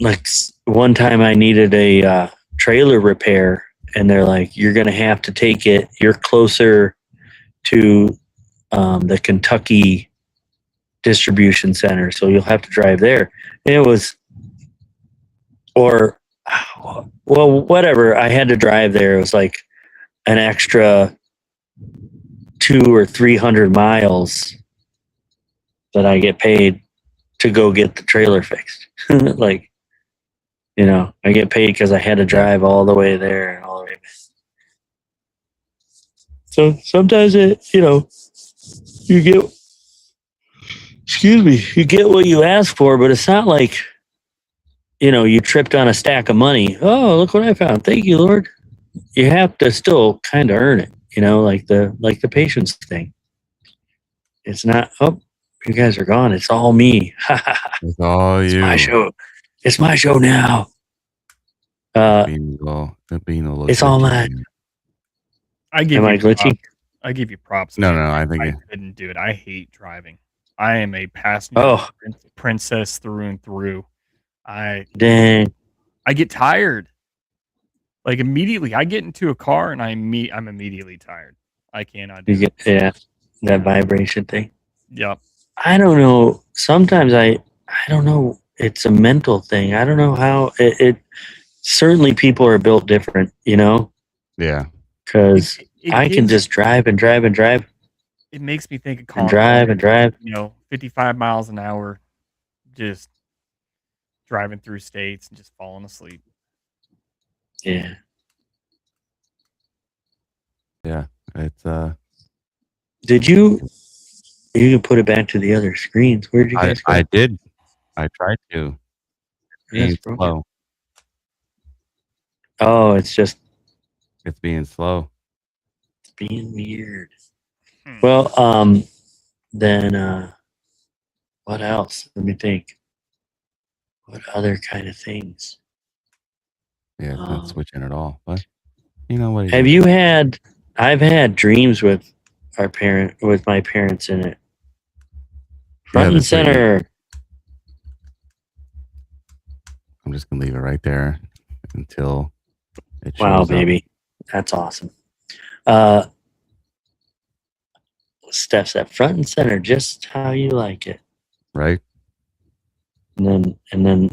Like one time I needed a trailer repair, and they're like, you're going to have to take it. You're closer to the Kentucky distribution center, so you'll have to drive there. And it was, whatever. I had to drive there. It was like an extra 200 or 300 miles that I get paid to go get the trailer fixed. Like, I get paid because I had to drive all the way there and all the way back. So sometimes you get, you get what you ask for, but it's not like, you tripped on a stack of money. Oh, look what I found. Thank you, Lord. You have to still kind of earn it, like the patience thing. It's not, you guys are gone. It's all me. It's all you. It's my show. It's my show now. It's all mine. Am I glitching? I give you props. No, man. I think I couldn't do it. I hate driving. I am a passenger princess through and through. Dang. I get tired. Like immediately, I get into a car and I'm immediately tired. I cannot do it. That vibration thing. Yep. I don't know. Sometimes I don't know. It's a mental thing. I don't know how it certainly people are built different, Yeah. Because I can just drive and drive and drive. It makes me think of Colin and drive. 55 miles an hour, just driving through states and just falling asleep. Yeah. Yeah. It's Did you can put it back to the other screens. Where did you guys go? I did. I tried to. Being slow. Oh, it's being slow. It's being weird. Well, then what else? Let me think. What other kind of things? Yeah, it's not switching at all. But what? I've had dreams with my parents in it. Front and center. I'm just gonna leave it right there until it shows Wow, up. baby. That's awesome. Steph's at front and center, just how you like it. Right. And then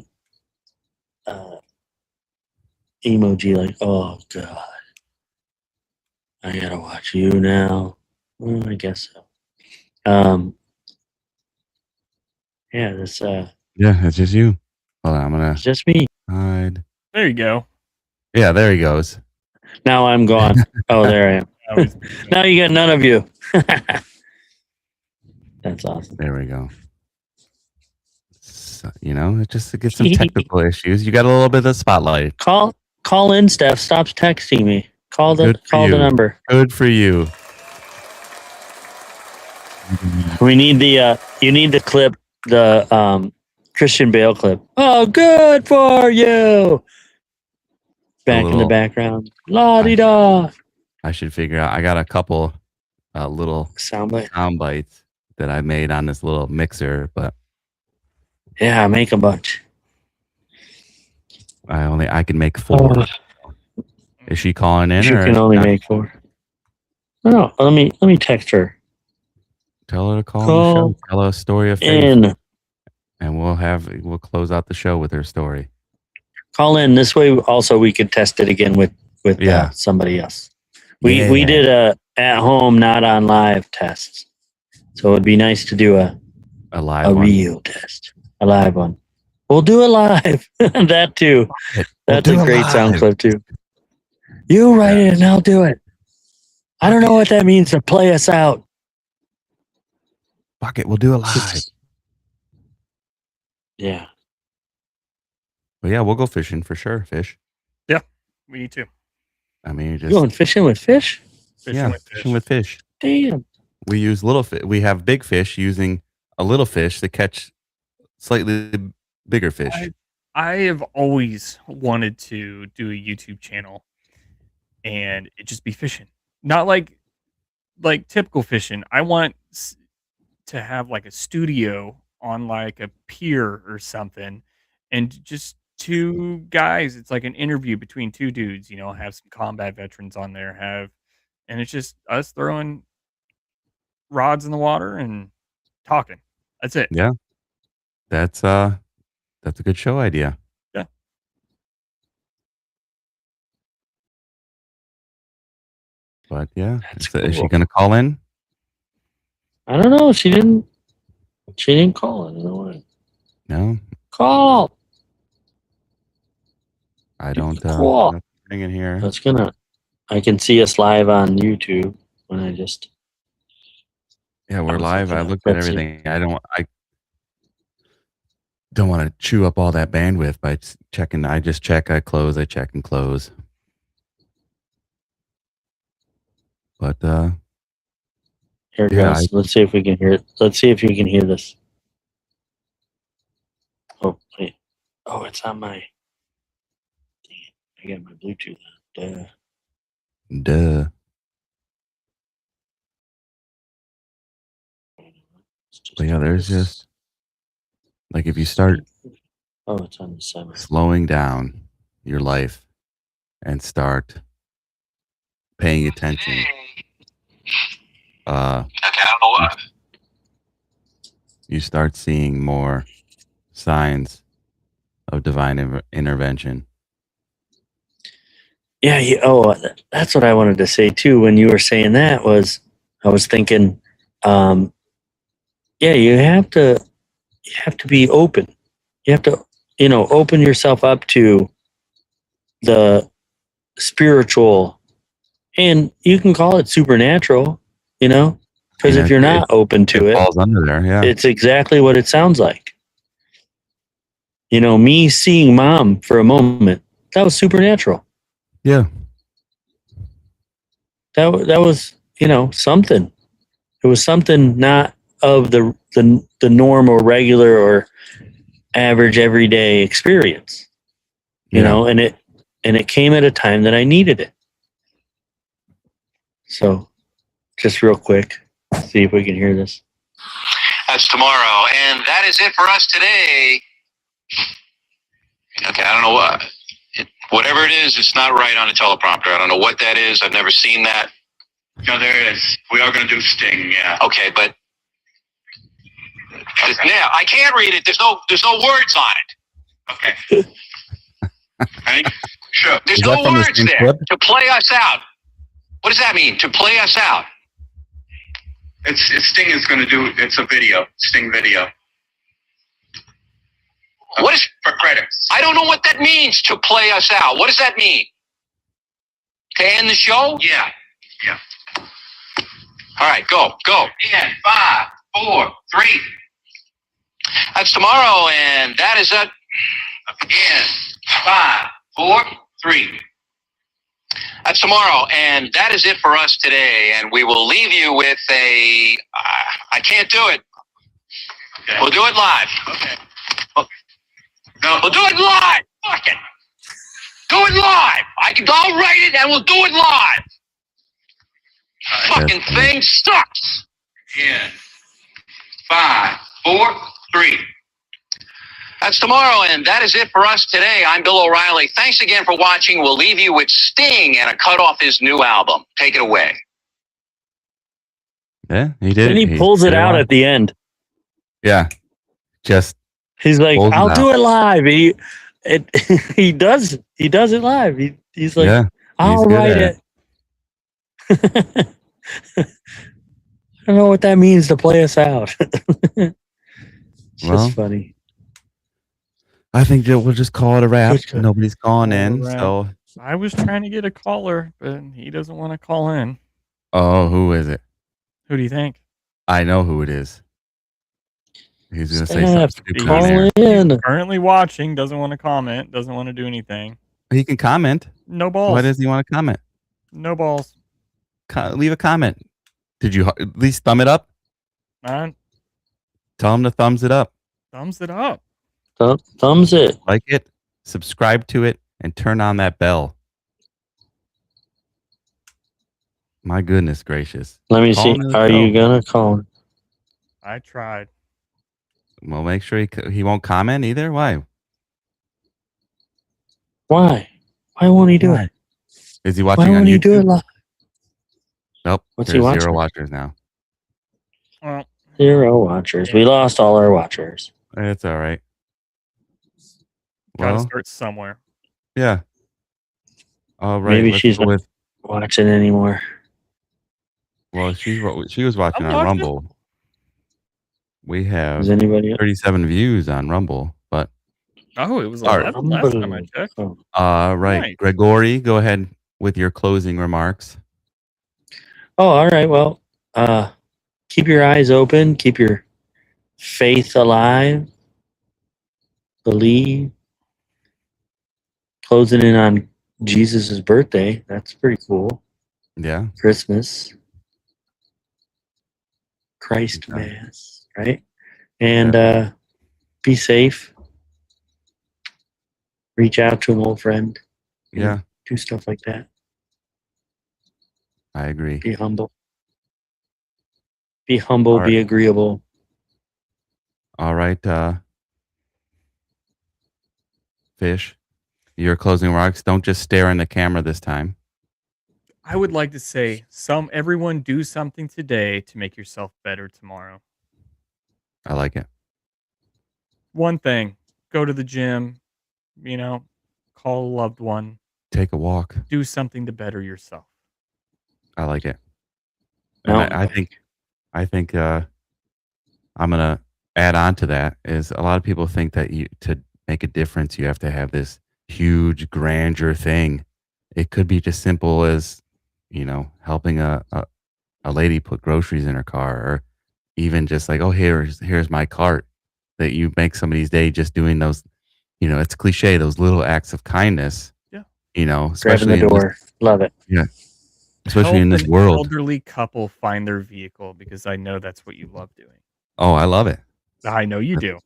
emoji like, oh God. I gotta watch you now. Well, I guess so. Yeah, this yeah, it's just you. Hold on, it's just me. hide. There you go. Yeah, there he goes. Now I'm gone. Oh, there I am. Now you got none of you. That's awesome. There we go. You know, just to get some technical issues. You got a little bit of the spotlight. Call in, Steph. Stop texting me. Call the Good for you. number. Good for you. We need the you need to clip the Christian Bale clip. Oh, good for you. Back in the background. La di da. I should figure out. I got a couple little Soundbite. sound bites that I made on this little mixer, but Yeah, make a bunch. I can make 4. Is she calling in? You or can only make 4. No, let me text her. Tell her to call the show. Tell her a story of faith, and we'll close out the show with her story. Call in this way. Also, we could test it again with somebody else. We did a at home, not on live test. So it'd be nice to do a live one. real test, a live one. We'll do it live. That too. That's a great sound clip too. You write it and I'll do it. I don't know what that means to play us out. Fuck it, we'll do it live. Yeah. But yeah, we'll go fishing for sure. Fish. Yeah, we need to. I mean, just Going fishing with fish? Fishing with fish. Damn. We use little fish. We have big fish using a little fish to catch slightly bigger fish. I have always wanted to do a YouTube channel and it just be fishing. Not like typical fishing. I want to have like a studio on like a pier or something and just 2 guys. It's like an interview between 2 dudes, you know, have some combat veterans on there, and it's just us throwing rods in the water and talking. That's it. Yeah. That's a good show idea. Yeah. But yeah, That's is she cool. gonna call in? I don't know. She didn't call. I don't know why. No, Call. I don't. Cool. Nothing in here. I can see us live on YouTube when I just. Yeah, we're was live. looking I up. looked at Let's see. everything. I don't want to chew up all that bandwidth by checking. I just check, I close, I check and close. But Here it yeah, goes. Let's see if we can hear it. Let's see if you can hear this. Oh, wait. Oh, it's on my. Dang it. I got my Bluetooth on. duh. But yeah, there's just like if you start Oh, it's on the 7th. slowing down your life and start paying attention. You start seeing more signs of divine intervention. Yeah. That's what I wanted to say too. When you were saying that I was thinking, yeah, you have to be open. You have to, open yourself up to the spiritual, and you can call it supernatural, because if you're not open to it, falls under there. Yeah, it's exactly what it sounds like. Me seeing Mom for a moment, that was supernatural. Yeah, that was something. It was something not of the norm or regular or average everyday experience, and it came at a time that I needed it. So just real quick, see if we can hear this. That's tomorrow, and that is it for us today. Okay, I don't know what. Whatever it is, it's not right on a teleprompter. I don't know what that is. I've never seen that. No, there is. We are going to do Sting, yeah. Okay, but now I can't read it. There's no words on it. Okay. Hank? Sure. There's Is no that from the words same there clip? to play us out. What does that mean? To play us out? It's Sting is going to do. It's a video. Sting video. What is for credits? I don't know what that means. To play us out. What does that mean? To end the show? Yeah. All right, go. And 5, 4, 3. That's tomorrow, and that is it. Again. 5, 4, 3. That's tomorrow, and that is it for us today. And we will leave you with a. I can't do it. Okay. We'll do it live. Okay. No. We'll do it live. Fuck it. Do it live. I'll write it, and we'll do it live. Fucking thing sucks. Again. 5, 4, 3. That's tomorrow, and that is it for us today. I'm Bill O'Reilly. Thanks again for watching. We'll leave you with Sting and a cut off his new album. Take it away. Yeah, he did. Then he pulls it out at the end. Yeah, just He's like, pulls it "I'll out. do it live." He does it live. He's like, yeah. "I'll good write at it." I don't know what that means to play us out. It's Well, just funny. I think that we'll just call it a wrap. Let's go. Nobody's calling Call it a in, wrap. so I was trying to get a caller, but he doesn't want to call in. who is it? Who do you think? I know who it is. He's gonna say Steph, something stupid call on there. in. Currently watching, doesn't want to comment, doesn't want to do anything. He can comment. No balls. Why does he want to comment? No balls. Leave a comment. Did you at least thumb it up? Man, Tell him to thumbs it up. thumbs it up. Thumbs it. Like it, subscribe to it, and turn on that bell. My goodness gracious. Let me Call see. him to the Are show. you gonna call him? I tried. Well, make sure he won't comment either. Why? Why? Why won't he do it? Is he Why watching on won't he YouTube? do it live? Nope. What's he There's watching? 0 watchers now. Well, 0 watchers. We lost all our watchers. It's all right. gotta Well, start somewhere. yeah. All right. Maybe let's she's go not with. watching anymore. Well, she was watching I'm on watching. Rumble. We have Is anybody else? 37 views on Rumble, but Oh, it was All right. 11 last time I checked. Oh. right. Nice. Gregory, go ahead with your closing remarks. Oh, all right. Well, keep your eyes open. Keep your faith alive. Believe. Closing in on Jesus' birthday. That's pretty cool. Yeah. Christmas. Christ Okay. Mass, right? And be safe. Reach out to an old friend. Yeah. Do stuff like that. I agree. Be humble. Be humble. All right. Be agreeable. All right. Fish, your closing remarks. Don't just stare in the camera this time. I would like to say everyone do something today to make yourself better tomorrow. I like it. One thing, go to the gym, call a loved one, Take a walk. do something to better yourself. I like it. And Mountain I think I'm gonna add on to that is a lot of people think that to make a difference you have to have this huge grandeur thing. It could be just simple as helping a lady put groceries in her car, or even just like, oh, here's my cart. That you make somebody's day just doing those. It's cliche, those little acts of kindness. Yeah. Grabbing Especially the door. Love it. especially in Help this an world. elderly couple find their vehicle, because I know that's what you love doing. Oh, I love it. I know you do.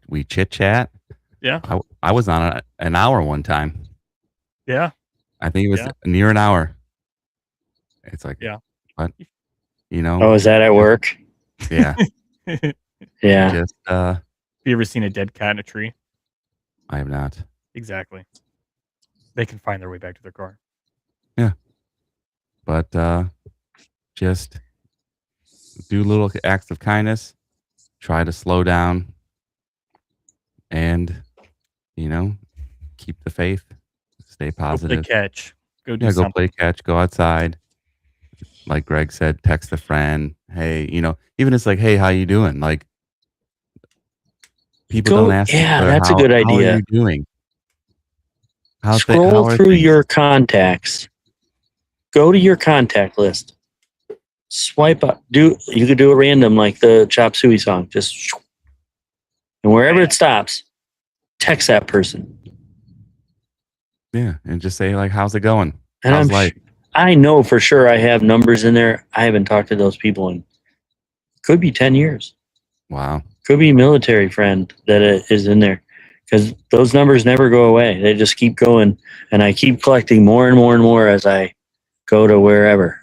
We chit chat. Yeah. I was on an hour one time. Yeah. I think it was Yeah. near an hour. It's like, Yeah. what? Oh, is that at work? Yeah. Yeah. Just You ever seen a dead cat in a tree? I have not. Exactly. They can find their way back to their car. But just do little acts of kindness. Try to slow down, and keep the faith. Stay Go play positive. catch. Go do Yeah, go something. play catch. Go outside. Like Greg said, text a friend. Hey, even it's like, hey, how you doing? Like, people don't ask. Yeah, each other, that's a good How idea. are you doing? How Scroll are through things? your contacts. Go to your contact list. Swipe up. You could do a random like the Chop Suey song. Just And wherever it stops, text that person. Yeah, and just say like, "How's it going? And How's life?" I know for sure I have numbers in there. I haven't talked to those people in could be 10 years. Wow. Could be a military friend that is in there, because those numbers never go away. They just keep going, and I keep collecting more and more and more as I go to wherever,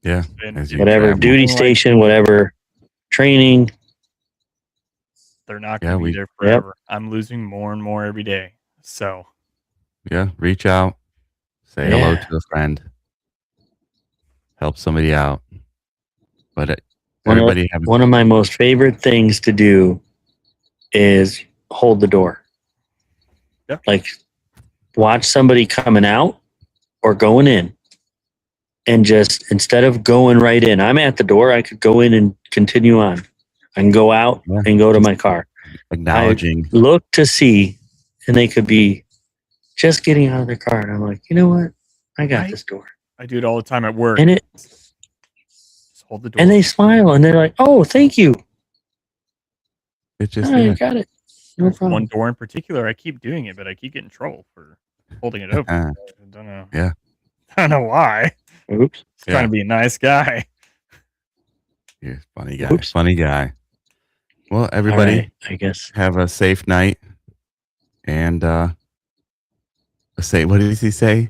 Yeah. And As you whatever travel. duty station, whatever training. they're not Yeah, going to we- be there forever. I'm losing more and more every day. So Yeah. Reach out. Say hello Yeah. to a friend. Help somebody out. But One everybody have of my most favorite things to do is hold the door. Yeah. Like watch somebody coming out or going in, and just instead of going right in, I'm at the door, I could go in and continue on. I can go out Yeah. and go to my car. acknowledging. Look to see, and they could be just getting out of their car, and I'm like, you know what? I got Right. this door. I do it all the time at work. And Just hold the door. they smile and they're like, oh, thank you. It's just I yeah. got it. No problem. One door in particular, I keep doing it, but I keep getting in trouble for holding it open. I don't know. Yeah. I don't know why. Oops. Just trying to be a nice guy. You're a funny guy. Oops. Funny guy. Well, All everybody right, I guess. have a safe night, and say what did he say?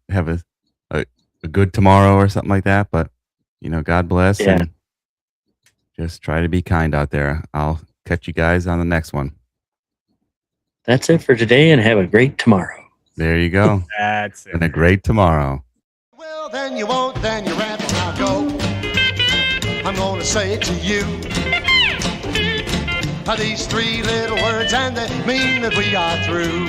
Have a good tomorrow or something like that. But God bless, Yeah. and just try to be kind out there. I'll catch you guys on the next one. That's it for today, and have a great tomorrow. There you go. That's it. And a great tomorrow. Well, then you won't, then you rant, and I'll go. I'm gonna say it to you. These three little words, and they mean that we are through.